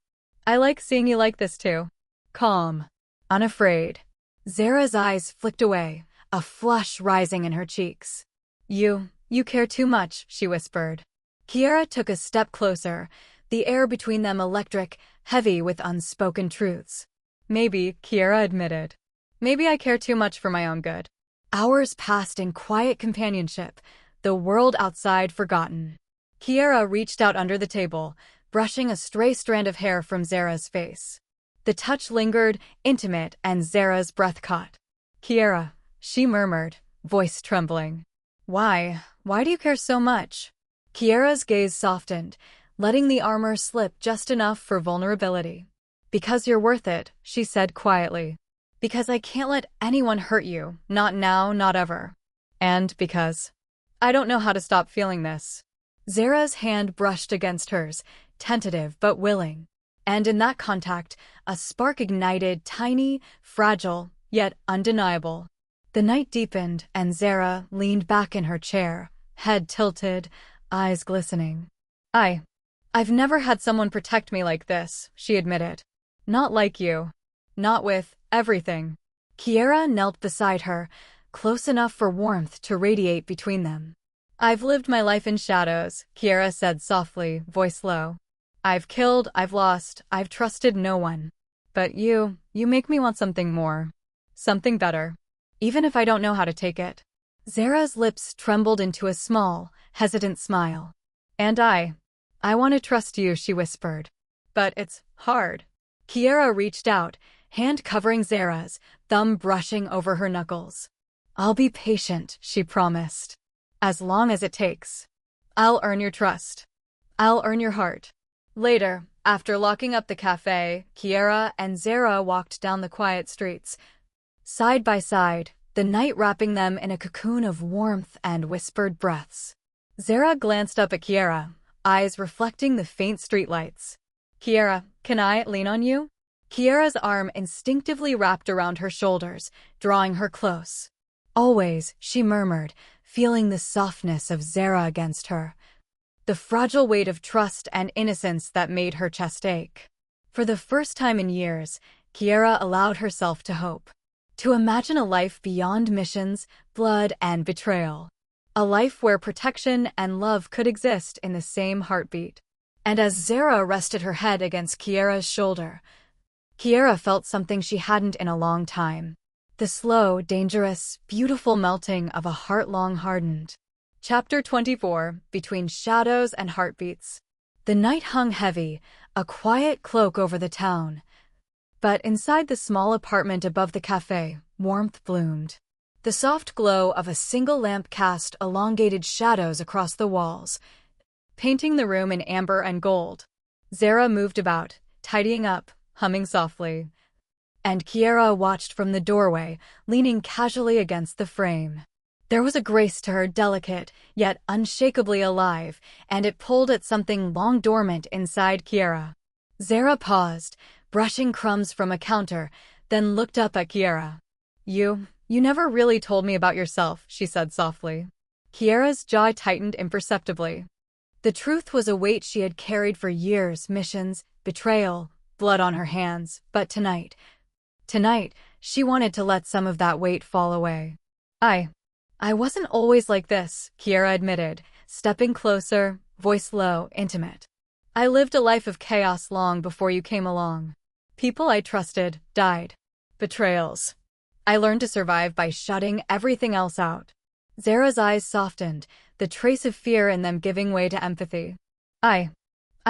I like seeing you like this too. Calm. Unafraid. Zara's eyes flicked away, a flush rising in her cheeks. You care too much, she whispered. Kiera took a step closer, the air between them electric, heavy with unspoken truths. Maybe, Kiera admitted. Maybe I care too much for my own good. Hours passed in quiet companionship, the world outside forgotten. Kiera reached out under the table, brushing a stray strand of hair from Zara's face. The touch lingered, intimate, and Zara's breath caught. Kiera, she murmured, voice trembling. Why do you care so much? Kiera's gaze softened, letting the armor slip just enough for vulnerability. Because you're worth it, she said quietly. Because I can't let anyone hurt you, not now, not ever. And because I don't know how to stop feeling this. Zara's hand brushed against hers, tentative but willing. And in that contact, a spark ignited, tiny, fragile, yet undeniable. The night deepened, and Zara leaned back in her chair, head tilted, eyes glistening. I've never had someone protect me like this, she admitted. Not like you. Not with everything. Kiera knelt beside her, close enough for warmth to radiate between them. I've lived my life in shadows, Kiera said softly, voice low. I've killed, I've lost, I've trusted no one. But you make me want something more. Something better. Even if I don't know how to take it. Zara's lips trembled into a small, hesitant smile. And I want to trust you, she whispered. But it's hard. Kiera reached out, hand covering Zara's, thumb brushing over her knuckles. I'll be patient, she promised. As long as it takes. I'll earn your trust. I'll earn your heart. Later, after locking up the cafe, Kiera and Zara walked down the quiet streets. Side by side, the night wrapping them in a cocoon of warmth and whispered breaths. Zara glanced up at Kiera, eyes reflecting the faint streetlights. Kiera, can I lean on you? Kiera's arm instinctively wrapped around her shoulders, drawing her close. Always, she murmured, feeling the softness of Zara against her. The fragile weight of trust and innocence that made her chest ache. For the first time in years, Kiera allowed herself to hope. To imagine a life beyond missions, blood, and betrayal. A life where protection and love could exist in the same heartbeat. And as Zara rested her head against Kiera's shoulder, Kiera felt something she hadn't in a long time. The slow, dangerous, beautiful melting of a heart long hardened. Chapter 24: Between Shadows and Heartbeats. The night hung heavy, a quiet cloak over the town. But inside the small apartment above the cafe, warmth bloomed. The soft glow of a single lamp cast elongated shadows across the walls, painting the room in amber and gold. Zara moved about, tidying up, humming softly. And Kiera watched from the doorway, leaning casually against the frame. There was a grace to her, delicate, yet unshakably alive, and it pulled at something long dormant inside Kiera. Zara paused, brushing crumbs from a counter, then looked up at Kiera. You never really told me about yourself, she said softly. Kiera's jaw tightened imperceptibly. The truth was a weight she had carried for years, missions, betrayal, blood on her hands, but tonight, she wanted to let some of that weight fall away. I wasn't always like this, Kiera admitted, stepping closer, voice low, intimate. I lived a life of chaos long before you came along. People I trusted died. Betrayals. I learned to survive by shutting everything else out. Zara's eyes softened, the trace of fear in them giving way to empathy. I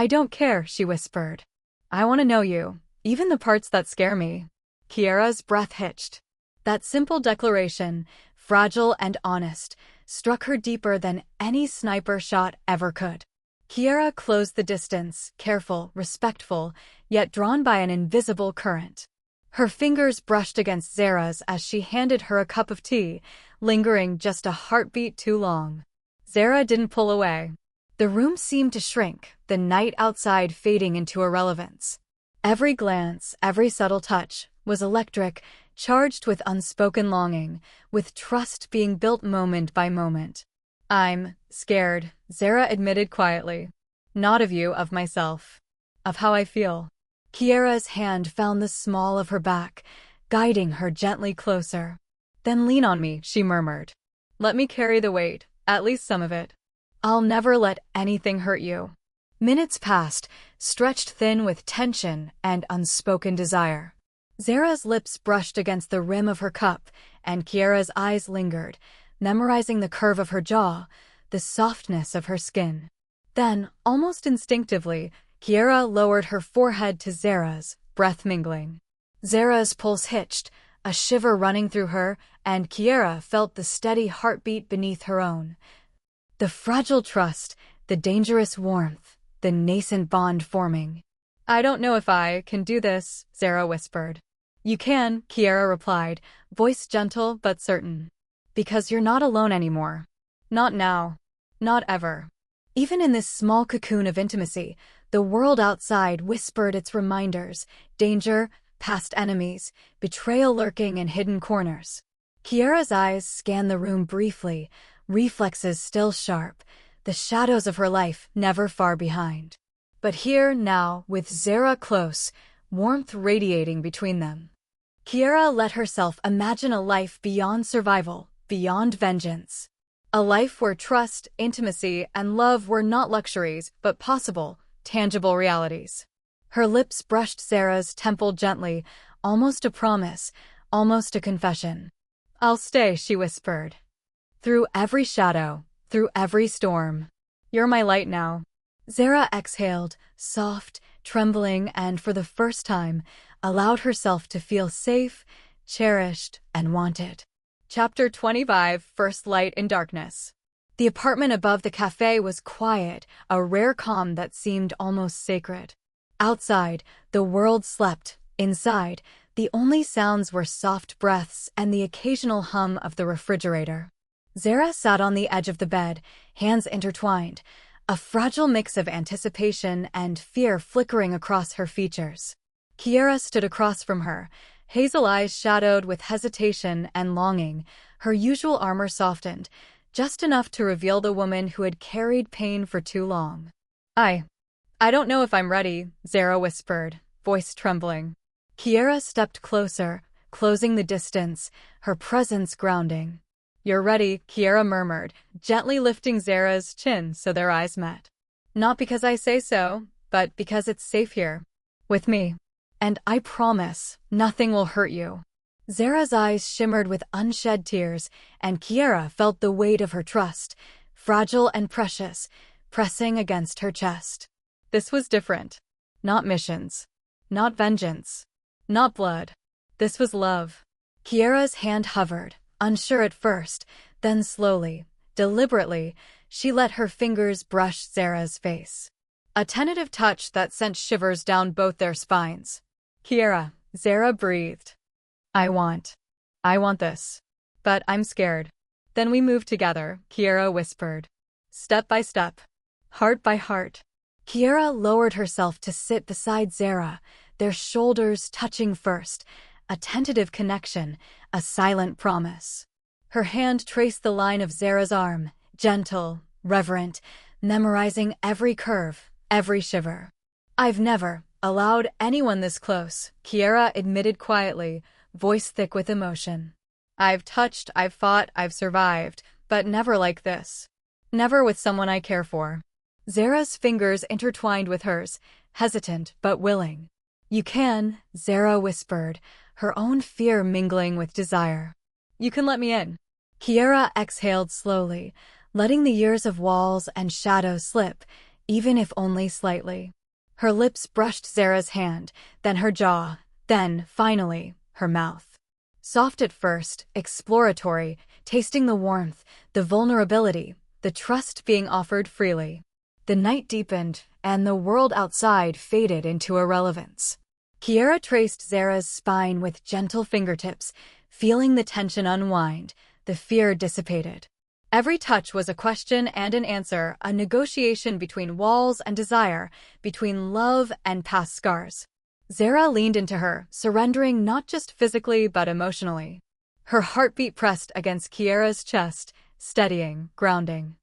don't care, she whispered. I want to know you, even the parts that scare me. Kiera's breath hitched. That simple declaration, fragile and honest, struck her deeper than any sniper shot ever could. Kiera closed the distance, careful, respectful, yet drawn by an invisible current. Her fingers brushed against Zara's as she handed her a cup of tea, lingering just a heartbeat too long. Zara didn't pull away. The room seemed to shrink, the night outside fading into irrelevance. Every glance, every subtle touch, was electric, charged with unspoken longing, with trust being built moment by moment. I'm scared, Zara admitted quietly. Not of you, of myself. Of how I feel. Kiera's hand found the small of her back, guiding her gently closer. Then lean on me, she murmured. Let me carry the weight, at least some of it. I'll never let anything hurt you. Minutes passed, stretched thin with tension and unspoken desire. Zara's lips brushed against the rim of her cup, and Kiera's eyes lingered, memorizing the curve of her jaw, the softness of her skin. Then, almost instinctively, Kiera lowered her forehead to Zara's, breath mingling. Zara's pulse hitched, a shiver running through her, and Kiera felt the steady heartbeat beneath her own. The fragile trust, the dangerous warmth, the nascent bond forming. I don't know if I can do this, Zara whispered. You can, Kiera replied, voice gentle but certain. Because you're not alone anymore. Not now. Not ever. Even in this small cocoon of intimacy, the world outside whispered its reminders, danger, past enemies, betrayal lurking in hidden corners. Kiera's eyes scanned the room briefly, reflexes still sharp, the shadows of her life never far behind. But here, now, with Zara close, warmth radiating between them. Kiera let herself imagine a life beyond survival, beyond vengeance. A life where trust, intimacy, and love were not luxuries, but possible, tangible realities. Her lips brushed Zara's temple gently, almost a promise, almost a confession. I'll stay, she whispered. Through every shadow, through every storm. You're my light now. Zara exhaled, soft, trembling, and for the first time, allowed herself to feel safe, cherished, and wanted. Chapter 25, First Light in Darkness. The apartment above the cafe was quiet, a rare calm that seemed almost sacred. Outside, the world slept. Inside, the only sounds were soft breaths and the occasional hum of the refrigerator. Zara sat on the edge of the bed, hands intertwined, a fragile mix of anticipation and fear flickering across her features. Kiera stood across from her, hazel eyes shadowed with hesitation and longing, her usual armor softened, just enough to reveal the woman who had carried pain for too long. I don't know if I'm ready, Zara whispered, voice trembling. Kiera stepped closer, closing the distance, her presence grounding. You're ready, Kiera murmured, gently lifting Zara's chin so their eyes met. Not because I say so, but because it's safe here. With me. And I promise, nothing will hurt you. Zara's eyes shimmered with unshed tears, and Kiera felt the weight of her trust, fragile and precious, pressing against her chest. This was different. Not missions. Not vengeance. Not blood. This was love. Kiera's hand hovered, unsure at first, then slowly, deliberately, she let her fingers brush Zara's face. A tentative touch that sent shivers down both their spines. Kiera, Zara breathed. I want this. But I'm scared. Then we move together, Kiera whispered. Step by step. Heart by heart. Kiera lowered herself to sit beside Zara, their shoulders touching first, a tentative connection, a silent promise. Her hand traced the line of Zara's arm, gentle, reverent, memorizing every curve, every shiver. "I've never allowed anyone this close," Kiera admitted quietly, voice thick with emotion. "I've touched, I've fought, I've survived, but never like this. Never with someone I care for." Zara's fingers intertwined with hers, hesitant but willing. "You can," Zara whispered, her own fear mingling with desire. "You can let me in." Kiera exhaled slowly, letting the years of walls and shadows slip, even if only slightly. Her lips brushed Zara's hand, then her jaw, then, finally, her mouth. Soft at first, exploratory, tasting the warmth, the vulnerability, the trust being offered freely. The night deepened, and the world outside faded into irrelevance. Kiera traced Zara's spine with gentle fingertips, feeling the tension unwind, the fear dissipated. Every touch was a question and an answer, a negotiation between walls and desire, between love and past scars. Zara leaned into her, surrendering not just physically but emotionally. Her heartbeat pressed against Kiera's chest, steadying, grounding.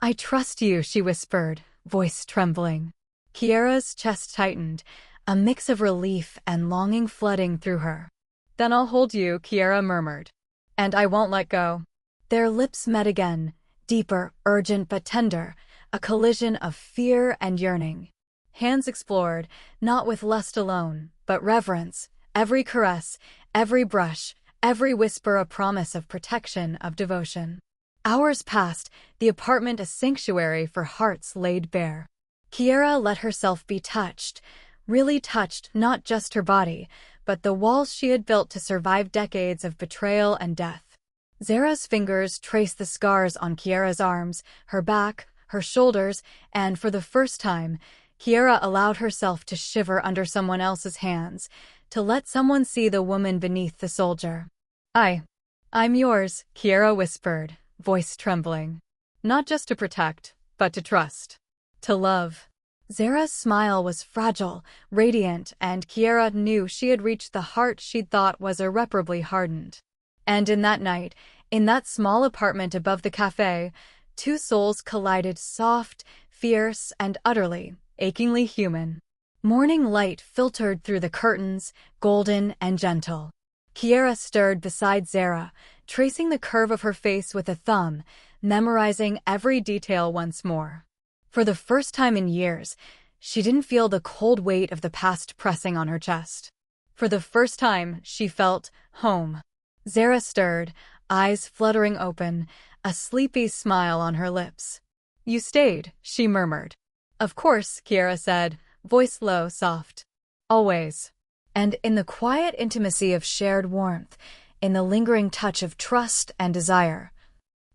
I trust you," she whispered, voice trembling. Kiera's chest tightened, a mix of relief and longing flooding through her. "Then I'll hold you," Kiera murmured. "And I won't let go." Their lips met again, deeper, urgent but tender, a collision of fear and yearning. Hands explored, not with lust alone, but reverence, every caress, every brush, every whisper a promise of protection, of devotion. Hours passed, the apartment a sanctuary for hearts laid bare. Kiera let herself be touched, really touched not just her body, but the walls she had built to survive decades of betrayal and death. Zara's fingers traced the scars on Kiera's arms, her back, her shoulders, and for the first time, Kiera allowed herself to shiver under someone else's hands, to let someone see the woman beneath the soldier. I'm yours," Kiera whispered, voice trembling. "Not just to protect, but to trust. To love." Zara's smile was fragile, radiant, and Kiera knew she had reached the heart she'd thought was irreparably hardened. And in that night, in that small apartment above the cafe, two souls collided, soft, fierce, and utterly, achingly human. Morning light filtered through the curtains, golden and gentle. Kiera stirred beside Zara, tracing the curve of her face with a thumb, memorizing every detail once more. For the first time in years, she didn't feel the cold weight of the past pressing on her chest. For the first time, she felt home. Zara stirred, eyes fluttering open, a sleepy smile on her lips. "You stayed," she murmured. "Of course," Kiera said, voice low, soft. "Always." And in the quiet intimacy of shared warmth, in the lingering touch of trust and desire,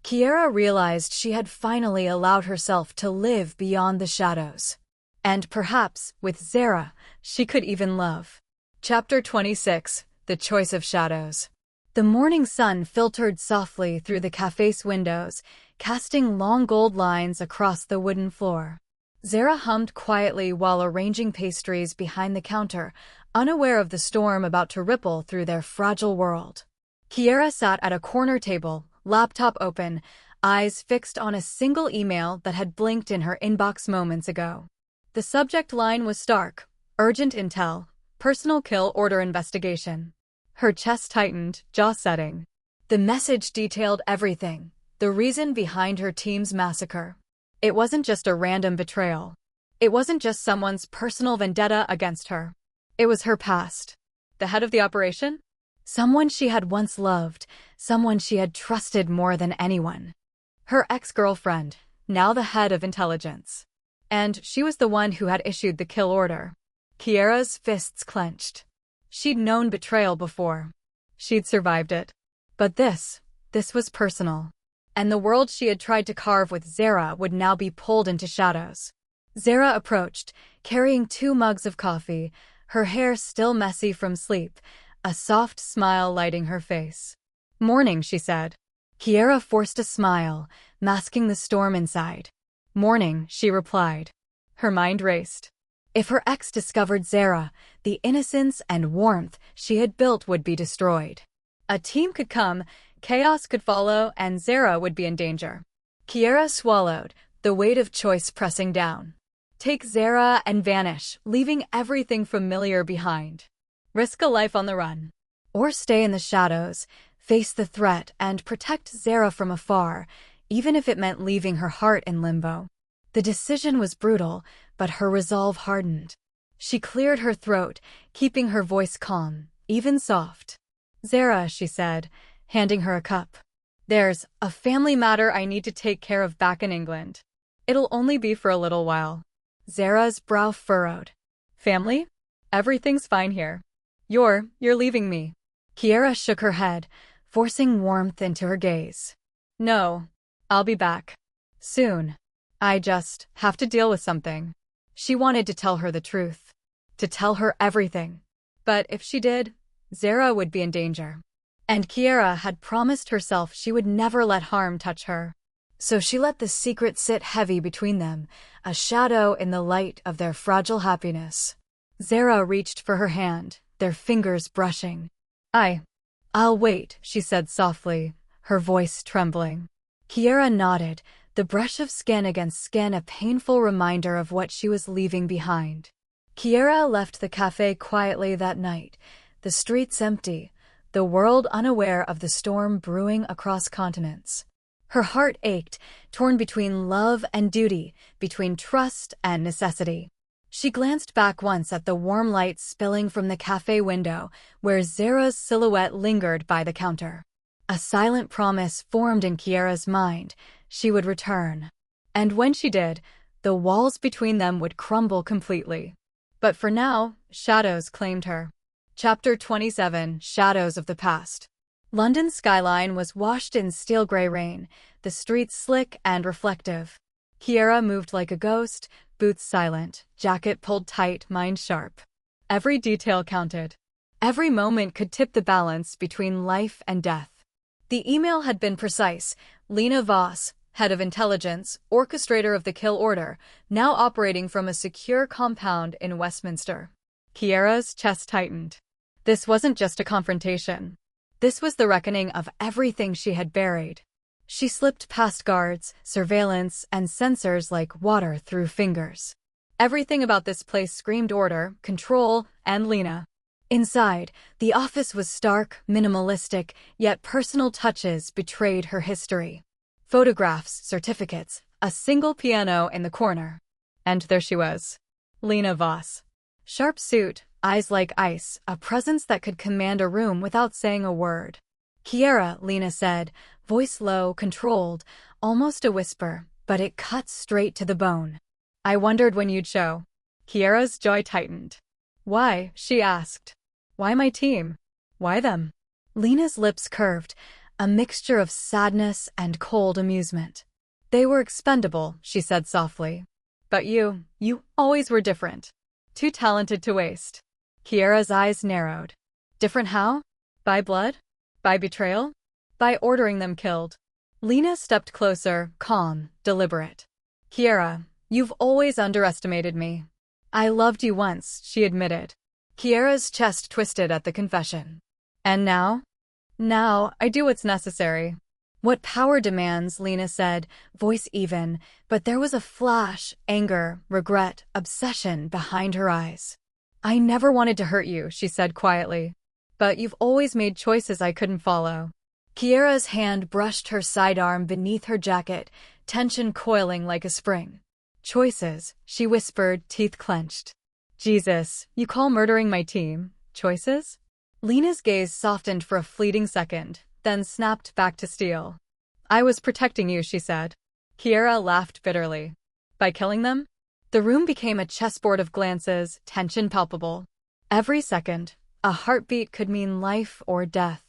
Kiera realized she had finally allowed herself to live beyond the shadows. And perhaps, with Zara, she could even love. Chapter 26: The Choice of Shadows. The morning sun filtered softly through the cafe's windows, casting long gold lines across the wooden floor. Zara hummed quietly while arranging pastries behind the counter, unaware of the storm about to ripple through their fragile world. Kiera sat at a corner table, laptop open, eyes fixed on a single email that had blinked in her inbox moments ago. The subject line was stark: urgent intel, personal kill order investigation. Her chest tightened, jaw setting. The message detailed everything, the reason behind her team's massacre. It wasn't just a random betrayal. It wasn't just someone's personal vendetta against her. It was her past. The head of the operation? Someone she had once loved, someone she had trusted more than anyone. Her ex-girlfriend, now the head of intelligence. And she was the one who had issued the kill order. Kiera's fists clenched. She'd known betrayal before. She'd survived it. But this was personal. And the world she had tried to carve with Zara would now be pulled into shadows. Zara approached, carrying 2 mugs of coffee, her hair still messy from sleep, a soft smile lighting her face. "Morning," she said. Kiera forced a smile, masking the storm inside. "Morning," she replied. Her mind raced. If her ex discovered Zara, the innocence and warmth she had built would be destroyed. A team could come, chaos could follow, and Zara would be in danger. Kiera swallowed, the weight of choice pressing down. Take Zara and vanish, leaving everything familiar behind. Risk a life on the run. Or stay in the shadows, face the threat, and protect Zara from afar, even if it meant leaving her heart in limbo. The decision was brutal, but her resolve hardened. She cleared her throat, keeping her voice calm, even soft. "Zara," she said, handing her a cup. "There's a family matter I need to take care of back in England. It'll only be for a little while." Zara's brow furrowed. "Family? Everything's fine here. You're leaving me." Kiera shook her head, forcing warmth into her gaze. "No, I'll be back. Soon. I just have to deal with something." She wanted to tell her the truth. To tell her everything. But if she did, Zara would be in danger. And Kiera had promised herself she would never let harm touch her. So she let the secret sit heavy between them, a shadow in the light of their fragile happiness. Zara reached for her hand, their fingers brushing. I'll wait," she said softly, her voice trembling. Kiera nodded, the brush of skin against skin a painful reminder of what she was leaving behind. Kiera left the cafe quietly that night, the streets empty, the world unaware of the storm brewing across continents. Her heart ached, torn between love and duty, between trust and necessity. She glanced back once at the warm light spilling from the cafe window, where Zara's silhouette lingered by the counter. A silent promise formed in Kiera's mind. She would return. And when she did, the walls between them would crumble completely. But for now, shadows claimed her. Chapter 27: Shadows of the Past. London's skyline was washed in steel-gray rain, the streets slick and reflective. Kiera moved like a ghost, boots silent, jacket pulled tight, mind sharp. Every detail counted. Every moment could tip the balance between life and death. The email had been precise. Lena Voss, head of intelligence, orchestrator of the kill order, now operating from a secure compound in Westminster. Kiera's chest tightened. This wasn't just a confrontation. This was the reckoning of everything she had buried. She slipped past guards, surveillance, and sensors like water through fingers. Everything about this place screamed order, control, and Lena. Inside, the office was stark, minimalistic, yet personal touches betrayed her history. Photographs, certificates, a single piano in the corner. And there she was. Lena Voss. Sharp suit, eyes like ice, a presence that could command a room without saying a word. "Kiera," Lena said, voice low, controlled, almost a whisper, but it cut straight to the bone. "I wondered when you'd show." Kiera's jaw tightened. "Why?" she asked. "Why my team? Why them?" Lena's lips curved, a mixture of sadness and cold amusement. "They were expendable," she said softly. "But you always were different. Too talented to waste." Kiera's eyes narrowed. "Different how? By blood? By betrayal? By ordering them killed." Lena stepped closer, calm, deliberate. "Kiera, you've always underestimated me." "I loved you once," she admitted. Kiera's chest twisted at the confession. "And now?" "Now, I do what's necessary." "What power demands," Lena said, voice even, but there was a flash, anger, regret, obsession behind her eyes. "I never wanted to hurt you," she said quietly. "But you've always made choices I couldn't follow." Kiera's hand brushed her sidearm beneath her jacket, tension coiling like a spring. "Choices," she whispered, teeth clenched. "Jesus, you call murdering my team choices?" Lena's gaze softened for a fleeting second, then snapped back to steel. "I was protecting you," she said. Kiera laughed bitterly. "By killing them?" The room became a chessboard of glances, tension palpable. Every second, a heartbeat could mean life or death.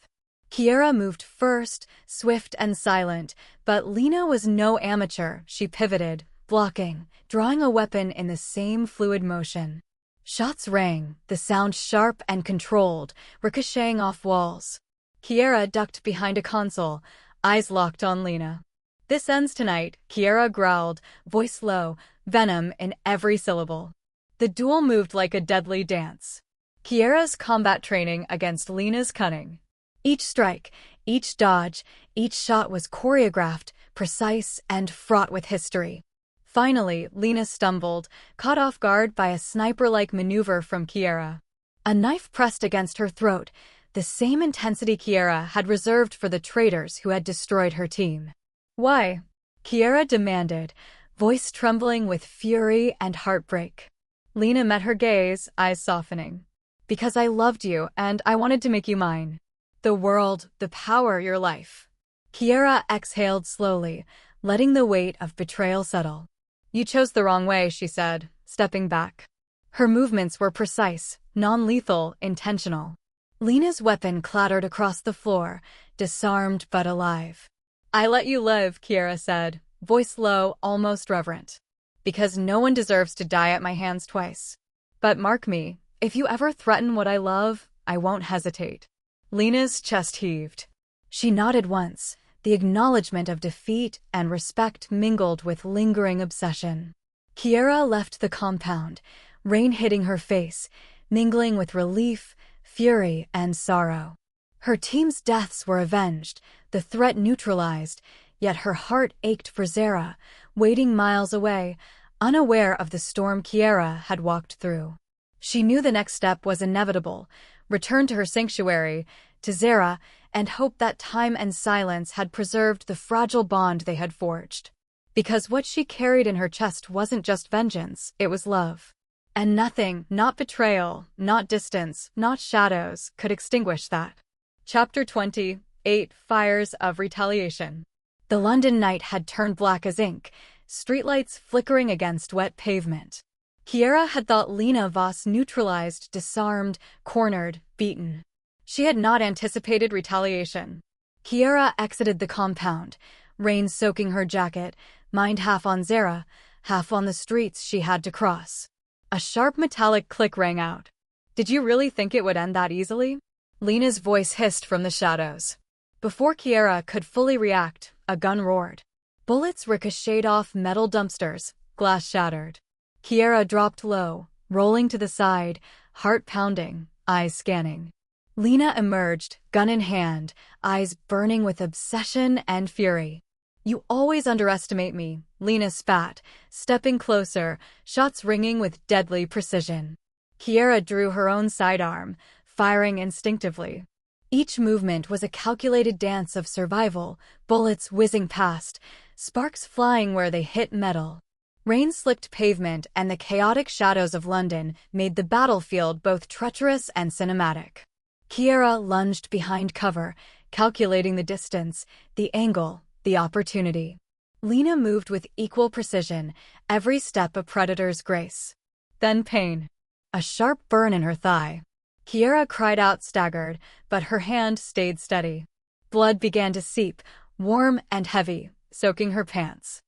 Kiera moved first, swift and silent, but Lena was no amateur. She pivoted, blocking, drawing a weapon in the same fluid motion. Shots rang, the sound sharp and controlled, ricocheting off walls. Kiera ducked behind a console, eyes locked on Lena. "This ends tonight," Kiera growled, voice low, venom in every syllable. The duel moved like a deadly dance. Kiera's combat training against Lena's cunning. Each strike, each dodge, each shot was choreographed, precise, and fraught with history. Finally, Lena stumbled, caught off guard by a sniper-like maneuver from Kiera. A knife pressed against her throat, the same intensity Kiera had reserved for the traitors who had destroyed her team. "Why?" Kiera demanded, voice trembling with fury and heartbreak. Lena met her gaze, eyes softening. "Because I loved you, and I wanted to make you mine. The world, the power, your life." Kiera exhaled slowly, letting the weight of betrayal settle. "You chose the wrong way," she said, stepping back. Her movements were precise, non-lethal, intentional. Lena's weapon clattered across the floor, disarmed but alive. "I let you live," Kiera said, voice low, almost reverent. "Because no one deserves to die at my hands twice. But mark me, if you ever threaten what I love, I won't hesitate." Lena's chest heaved. She nodded once, the acknowledgement of defeat and respect mingled with lingering obsession. Kiera left the compound, rain hitting her face, mingling with relief, fury, and sorrow. Her team's deaths were avenged, the threat neutralized, yet her heart ached for Zara, waiting miles away, unaware of the storm Kiera had walked through. She knew the next step was inevitable: return to her sanctuary, to Zara, and hope that time and silence had preserved the fragile bond they had forged. Because what she carried in her chest wasn't just vengeance, it was love. And nothing, not betrayal, not distance, not shadows, could extinguish that. Chapter 28: Fires of Retaliation. The London night had turned black as ink, streetlights flickering against wet pavement. Kiera had thought Lena Voss neutralized, disarmed, cornered, beaten. She had not anticipated retaliation. Kiera exited the compound, rain soaking her jacket, mind half on Zara, half on the streets she had to cross. A sharp metallic click rang out. "Did you really think it would end that easily?" Lena's voice hissed from the shadows. Before Kiera could fully react, a gun roared. Bullets ricocheted off metal dumpsters, glass shattered. Kiera dropped low, rolling to the side, heart pounding, eyes scanning. Lena emerged, gun in hand, eyes burning with obsession and fury. "You always underestimate me," Lena spat, stepping closer, shots ringing with deadly precision. Kiera drew her own sidearm, firing instinctively. Each movement was a calculated dance of survival, bullets whizzing past, sparks flying where they hit metal. Rain-slicked pavement and the chaotic shadows of London made the battlefield both treacherous and cinematic. Kiera lunged behind cover, calculating the distance, the angle, the opportunity. Lena moved with equal precision, every step a predator's grace. Then pain. A sharp burn in her thigh. Kiera cried out, staggered, but her hand stayed steady. Blood began to seep, warm and heavy, soaking her pants.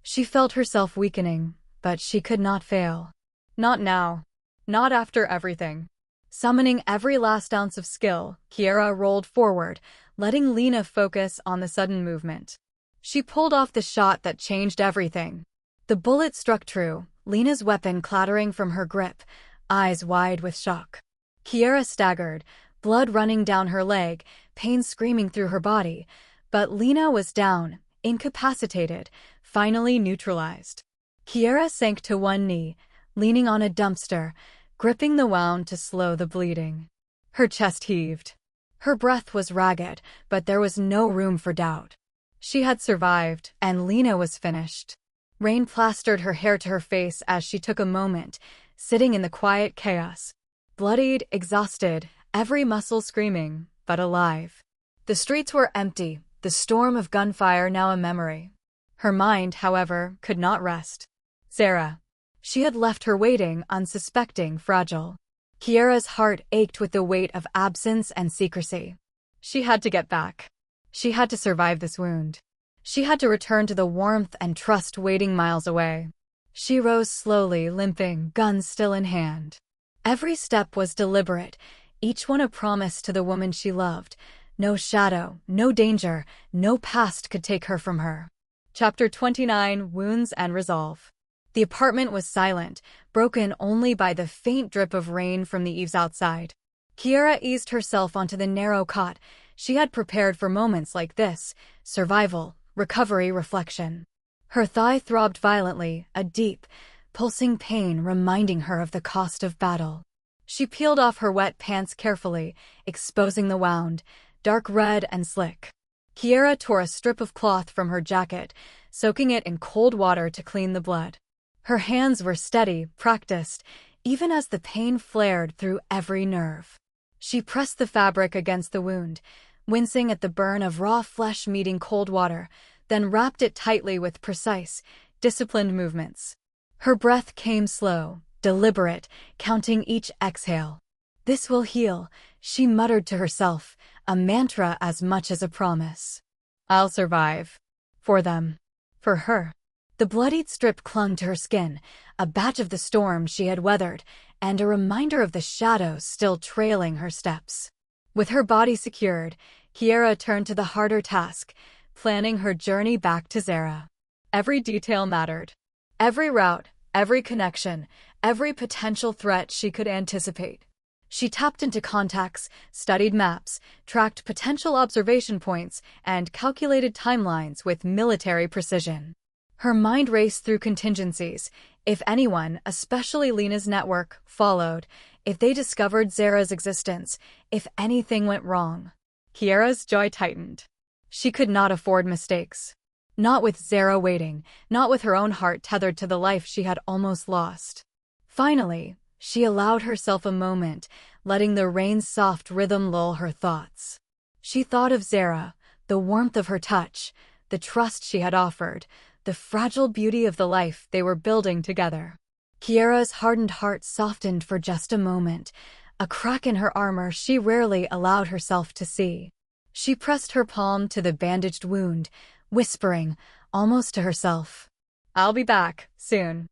She felt herself weakening, but she could not fail. Not now. Not after everything. Summoning every last ounce of skill, Kiera rolled forward, letting Lena focus on the sudden movement. She pulled off the shot that changed everything. The bullet struck true, Lena's weapon clattering from her grip, eyes wide with shock. Kiera staggered, blood running down her leg, pain screaming through her body, but Lena was down, incapacitated, finally neutralized. Kiera sank to one knee, leaning on a dumpster, gripping the wound to slow the bleeding. Her chest heaved. Her breath was ragged, but there was no room for doubt. She had survived, and Lena was finished. Rain plastered her hair to her face as she took a moment, sitting in the quiet chaos. Bloodied, exhausted, every muscle screaming, but alive. The streets were empty, the storm of gunfire now a memory. Her mind, however, could not rest. Zara. She had left her waiting, unsuspecting, fragile. Kiera's heart ached with the weight of absence and secrecy. She had to get back. She had to survive this wound. She had to return to the warmth and trust waiting miles away. She rose slowly, limping, gun still in hand. Every step was deliberate, each one a promise to the woman she loved. No shadow, no danger, no past could take her from her. Chapter 29: Wounds and Resolve. The apartment was silent, broken only by the faint drip of rain from the eaves outside. Kiera eased herself onto the narrow cot. She had prepared for moments like this: survival, recovery, reflection. Her thigh throbbed violently, a deep, pulsing pain reminding her of the cost of battle. She peeled off her wet pants carefully, exposing the wound, dark red and slick. Kiera tore a strip of cloth from her jacket, soaking it in cold water to clean the blood. Her hands were steady, practiced, even as the pain flared through every nerve. She pressed the fabric against the wound, wincing at the burn of raw flesh meeting cold water, then wrapped it tightly with precise, disciplined movements. Her breath came slow, deliberate, counting each exhale. "This will heal," she muttered to herself, a mantra as much as a promise. "I'll survive. For them. For her." The bloodied strip clung to her skin, a badge of the storm she had weathered, and a reminder of the shadows still trailing her steps. With her body secured, Kiera turned to the harder task, planning her journey back to Zara. Every detail mattered. Every route, every connection, every potential threat she could anticipate. She tapped into contacts, studied maps, tracked potential observation points, and calculated timelines with military precision. Her mind raced through contingencies. If anyone, especially Lena's network, followed, if they discovered Zara's existence, if anything went wrong. Kiera's jaw tightened. She could not afford mistakes. Not with Zara waiting, not with her own heart tethered to the life she had almost lost. Finally, she allowed herself a moment, letting the rain's soft rhythm lull her thoughts. She thought of Zara, the warmth of her touch, the trust she had offered, the fragile beauty of the life they were building together. Kiera's hardened heart softened for just a moment, a crack in her armor she rarely allowed herself to see. She pressed her palm to the bandaged wound, whispering, almost to herself, "I'll be back, soon.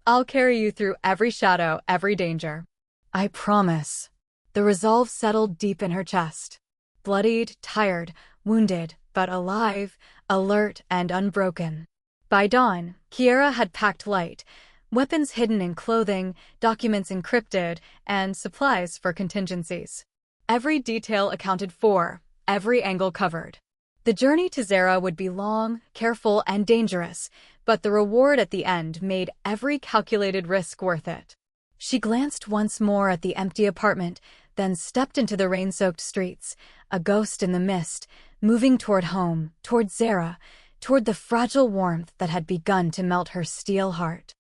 I'll carry you through every shadow, every danger. I promise." The resolve settled deep in her chest. Bloodied, tired, wounded, but alive, alert and unbroken. By dawn, Kiera had packed light, weapons hidden in clothing, documents encrypted, and supplies for contingencies. Every detail accounted for, every angle covered. The journey to Zara would be long, careful, and dangerous, but the reward at the end made every calculated risk worth it. She glanced once more at the empty apartment, then stepped into the rain-soaked streets, a ghost in the mist, moving toward home, toward Zara, toward the fragile warmth that had begun to melt her steel heart.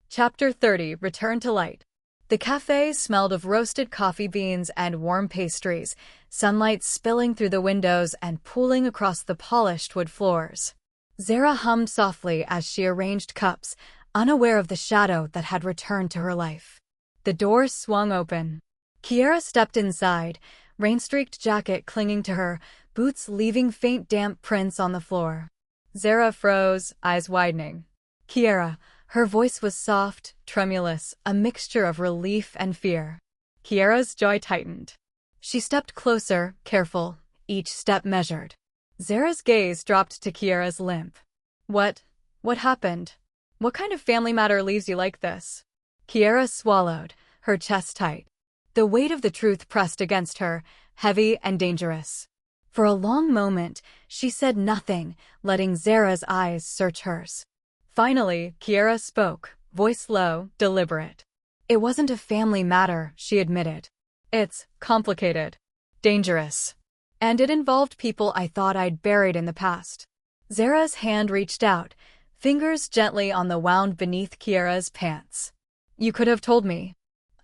Chapter 30: Return to Light. The cafe smelled of roasted coffee beans and warm pastries, sunlight spilling through the windows and pooling across the polished wood floors. Zara hummed softly as she arranged cups, unaware of the shadow that had returned to her life. The door swung open. Kiera stepped inside, rain-streaked jacket clinging to her, boots leaving faint damp prints on the floor. Zara froze, eyes widening. "Kiera." Her voice was soft, tremulous, a mixture of relief and fear. Kiera's jaw tightened. She stepped closer, careful, each step measured. Zara's gaze dropped to Kiera's limp. What happened? What kind of family matter leaves you like this?" Kiera swallowed, her chest tight. The weight of the truth pressed against her, heavy and dangerous. For a long moment, she said nothing, letting Zara's eyes search hers. Finally, Kiera spoke, voice low, deliberate. "It wasn't a family matter," she admitted. "It's complicated, dangerous, and it involved people I thought I'd buried in the past." Zara's hand reached out, fingers gently on the wound beneath Kiera's pants. "You could have told me.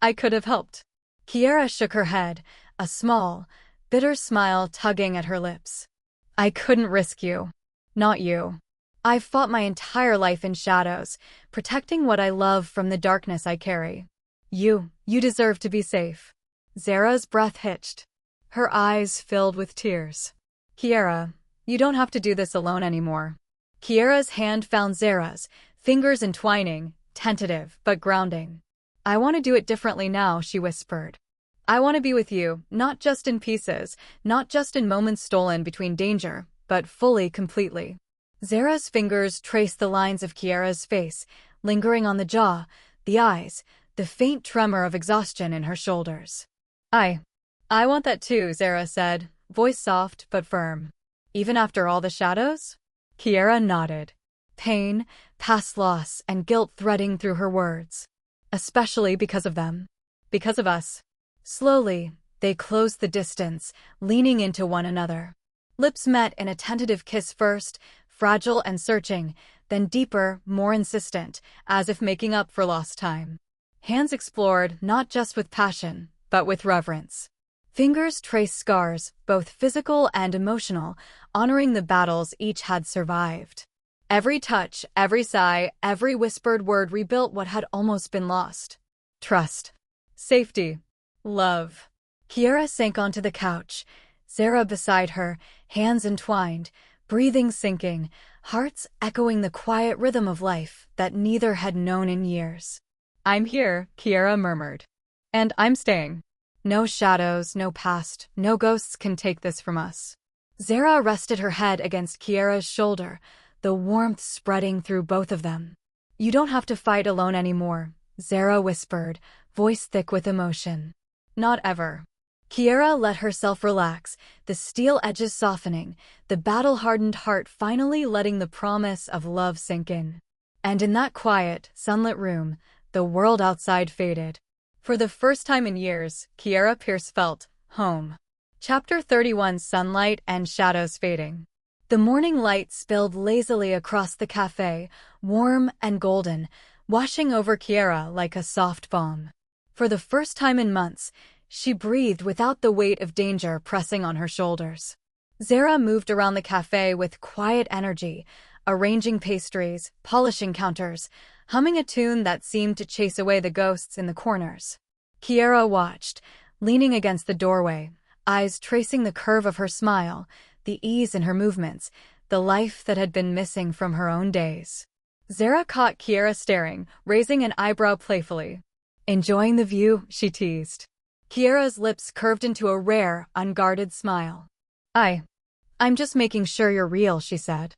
I could have helped." Kiera shook her head, a small, bitter smile tugging at her lips. "I couldn't risk you. Not you. I've fought my entire life in shadows, protecting what I love from the darkness I carry. You deserve to be safe." Zara's breath hitched. Her eyes filled with tears. "Kiera, you don't have to do this alone anymore." Kiera's hand found Zara's, fingers entwining, tentative but grounding. "I want to do it differently now," she whispered. "I want to be with you, not just in pieces, not just in moments stolen between danger, but fully, completely." Zara's fingers traced the lines of Kiera's face, lingering on the jaw, the eyes, the faint tremor of exhaustion in her shoulders. I want that too, Zara said, voice soft but firm. Even after all the shadows? Kiera nodded. Pain, past loss, and guilt threading through her words. Especially because of them. Because of us. Slowly, they closed the distance, leaning into one another. Lips met in a tentative kiss first, fragile and searching, then deeper, more insistent, as if making up for lost time. Hands explored not just with passion, but with reverence. Fingers traced scars, both physical and emotional, honoring the battles each had survived. Every touch, every sigh, every whispered word rebuilt what had almost been lost. Trust. Safety. Love. Kiera sank onto the couch, Zara beside her, hands entwined, breathing sinking, hearts echoing the quiet rhythm of life that neither had known in years. I'm here, Kiera murmured. And I'm staying. No shadows, no past, no ghosts can take this from us. Zara rested her head against Kiera's shoulder, the warmth spreading through both of them. You don't have to fight alone anymore, Zara whispered, voice thick with emotion. Not ever. Kiera let herself relax, the steel edges softening, the battle-hardened heart finally letting the promise of love sink in. And in that quiet, sunlit room, the world outside faded. For the first time in years, Kiera Pierce felt home. Chapter 31: Sunlight and Shadows Fading. The morning light spilled lazily across the cafe, warm and golden, washing over Kiera like a soft balm. For the first time in months, she breathed without the weight of danger pressing on her shoulders. Zara moved around the cafe with quiet energy, arranging pastries, polishing counters, humming a tune that seemed to chase away the ghosts in the corners. Kiera watched, leaning against the doorway, eyes tracing the curve of her smile, the ease in her movements, the life that had been missing from her own days. Zara caught Kiera staring, raising an eyebrow playfully. Enjoying the view, she teased. Kiera's lips curved into a rare, unguarded smile. I'm just making sure you're real, she said.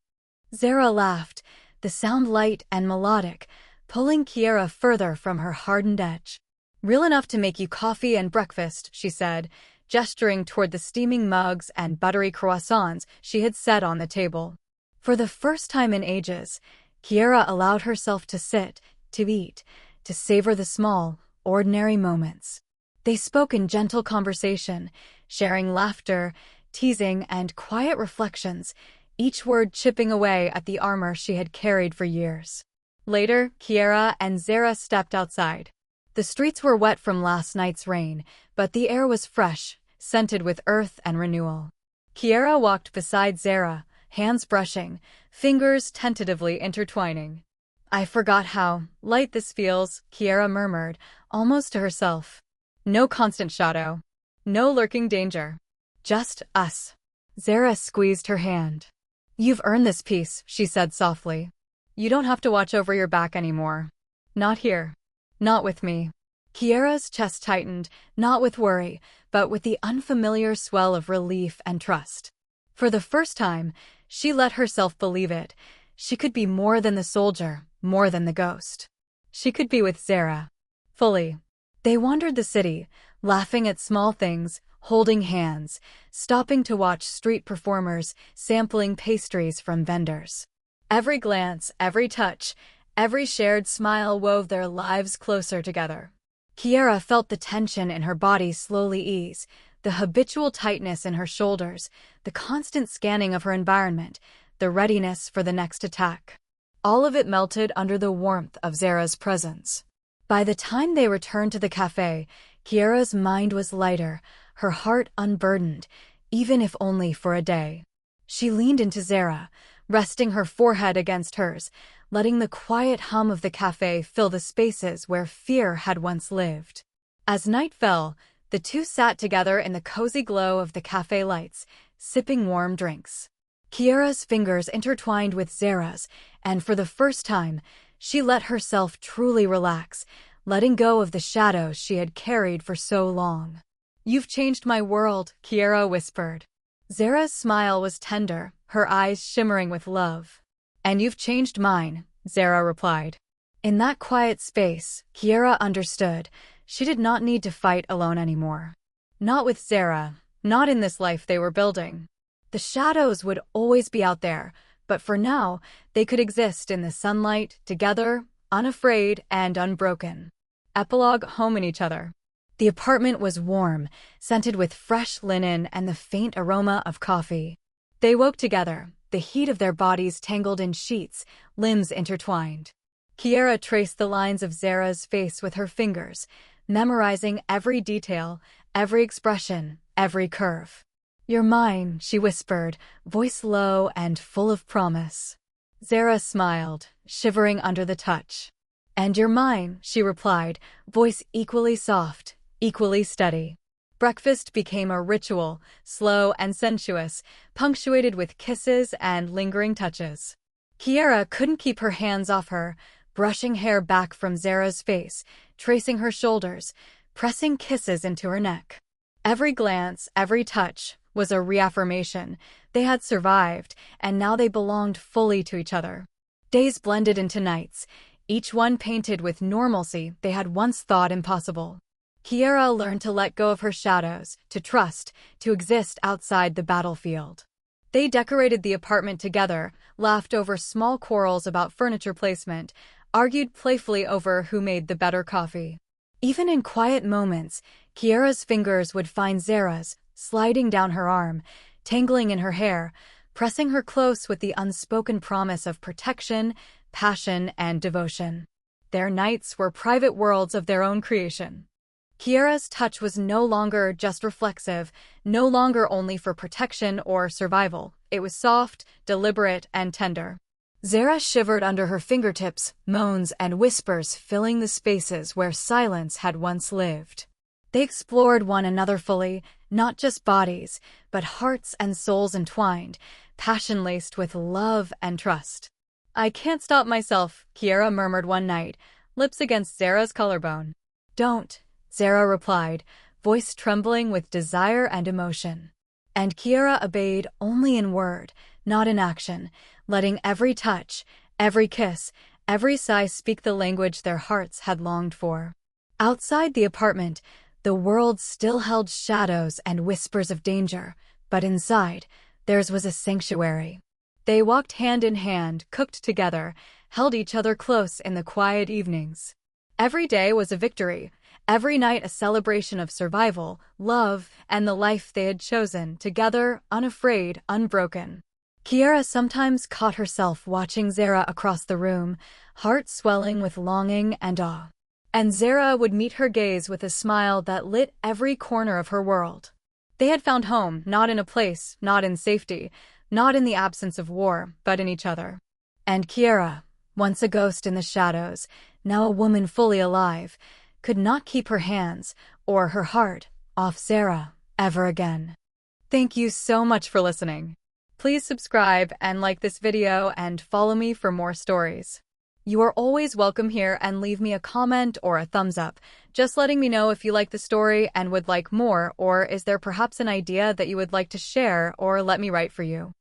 Zara laughed, the sound light and melodic, pulling Kiera further from her hardened edge. Real enough to make you coffee and breakfast, she said, gesturing toward the steaming mugs and buttery croissants she had set on the table. For the first time in ages, Kiera allowed herself to sit, to eat, to savor the small, ordinary moments. They spoke in gentle conversation, sharing laughter, teasing, and quiet reflections, each word chipping away at the armor she had carried for years. Later, Kiera and Zara stepped outside. The streets were wet from last night's rain, but the air was fresh, scented with earth and renewal. Kiera walked beside Zara, hands brushing, fingers tentatively intertwining. I forgot how light this feels, Kiera murmured, almost to herself. No constant shadow. No lurking danger. Just us. Zara squeezed her hand. You've earned this peace, she said softly. You don't have to watch over your back anymore. Not here. Not with me. Kiera's chest tightened, not with worry, but with the unfamiliar swell of relief and trust. For the first time, she let herself believe it. She could be more than the soldier, more than the ghost. She could be with Zara. Fully. They wandered the city, laughing at small things, holding hands, stopping to watch street performers, sampling pastries from vendors. Every glance, every touch, every shared smile wove their lives closer together. Kiera felt the tension in her body slowly ease, the habitual tightness in her shoulders, the constant scanning of her environment, the readiness for the next attack. All of it melted under the warmth of Zara's presence. By the time they returned to the cafe, Kiera's mind was lighter, her heart unburdened, even if only for a day. She leaned into Zara, resting her forehead against hers, letting the quiet hum of the cafe fill the spaces where fear had once lived. As night fell, the two sat together in the cozy glow of the cafe lights, sipping warm drinks. Kiera's fingers intertwined with Zara's, and for the first time, she let herself truly relax, letting go of the shadows she had carried for so long. You've changed my world, Kiera whispered. Zara's smile was tender, her eyes shimmering with love. And you've changed mine, Zara replied. In that quiet space, Kiera understood she did not need to fight alone anymore. Not with Zara, not in this life they were building. The shadows would always be out there, but for now, they could exist in the sunlight, together, unafraid and unbroken. Epilogue: home in each other. The apartment was warm, scented with fresh linen and the faint aroma of coffee. They woke together, the heat of their bodies tangled in sheets, limbs intertwined. Kiera traced the lines of Zara's face with her fingers, memorizing every detail, every expression, every curve. "You're mine," she whispered, voice low and full of promise. Zara smiled, shivering under the touch. "And you're mine," she replied, voice equally soft, equally steady. Breakfast became a ritual, slow and sensuous, punctuated with kisses and lingering touches. Kiera couldn't keep her hands off her, brushing hair back from Zara's face, tracing her shoulders, pressing kisses into her neck. Every glance, every touch, was a reaffirmation. They had survived, and now they belonged fully to each other. Days blended into nights, each one painted with normalcy they had once thought impossible. Kiera learned to let go of her shadows, to trust, to exist outside the battlefield. They decorated the apartment together, laughed over small quarrels about furniture placement, argued playfully over who made the better coffee. Even in quiet moments, Kiera's fingers would find Zara's, sliding down her arm, tangling in her hair, pressing her close with the unspoken promise of protection, passion, and devotion. Their nights were private worlds of their own creation. Kiera's touch was no longer just reflexive, no longer only for protection or survival. It was soft, deliberate, and tender. Zara shivered under her fingertips, moans and whispers filling the spaces where silence had once lived. They explored one another fully, not just bodies, but hearts and souls entwined, passion laced with love and trust. "I can't stop myself," Kiera murmured one night, lips against Zara's collarbone. "Don't," Zara replied, voice trembling with desire and emotion. And Kiera obeyed only in word, not in action, letting every touch, every kiss, every sigh speak the language their hearts had longed for. Outside the apartment, the world still held shadows and whispers of danger, but inside, theirs was a sanctuary. They walked hand in hand, cooked together, held each other close in the quiet evenings. Every day was a victory, every night a celebration of survival, love, and the life they had chosen, together, unafraid, unbroken. Kiera sometimes caught herself watching Zara across the room, heart swelling with longing and awe. And Zara would meet her gaze with a smile that lit every corner of her world. They had found home, not in a place, not in safety, not in the absence of war, but in each other. And Kiera, once a ghost in the shadows, now a woman fully alive, could not keep her hands, or her heart, off Zara, ever again. Thank you so much for listening. Please subscribe and like this video and follow me for more stories. You are always welcome here, and leave me a comment or a thumbs up, just letting me know if you like the story and would like more, or is there perhaps an idea that you would like to share or let me write for you.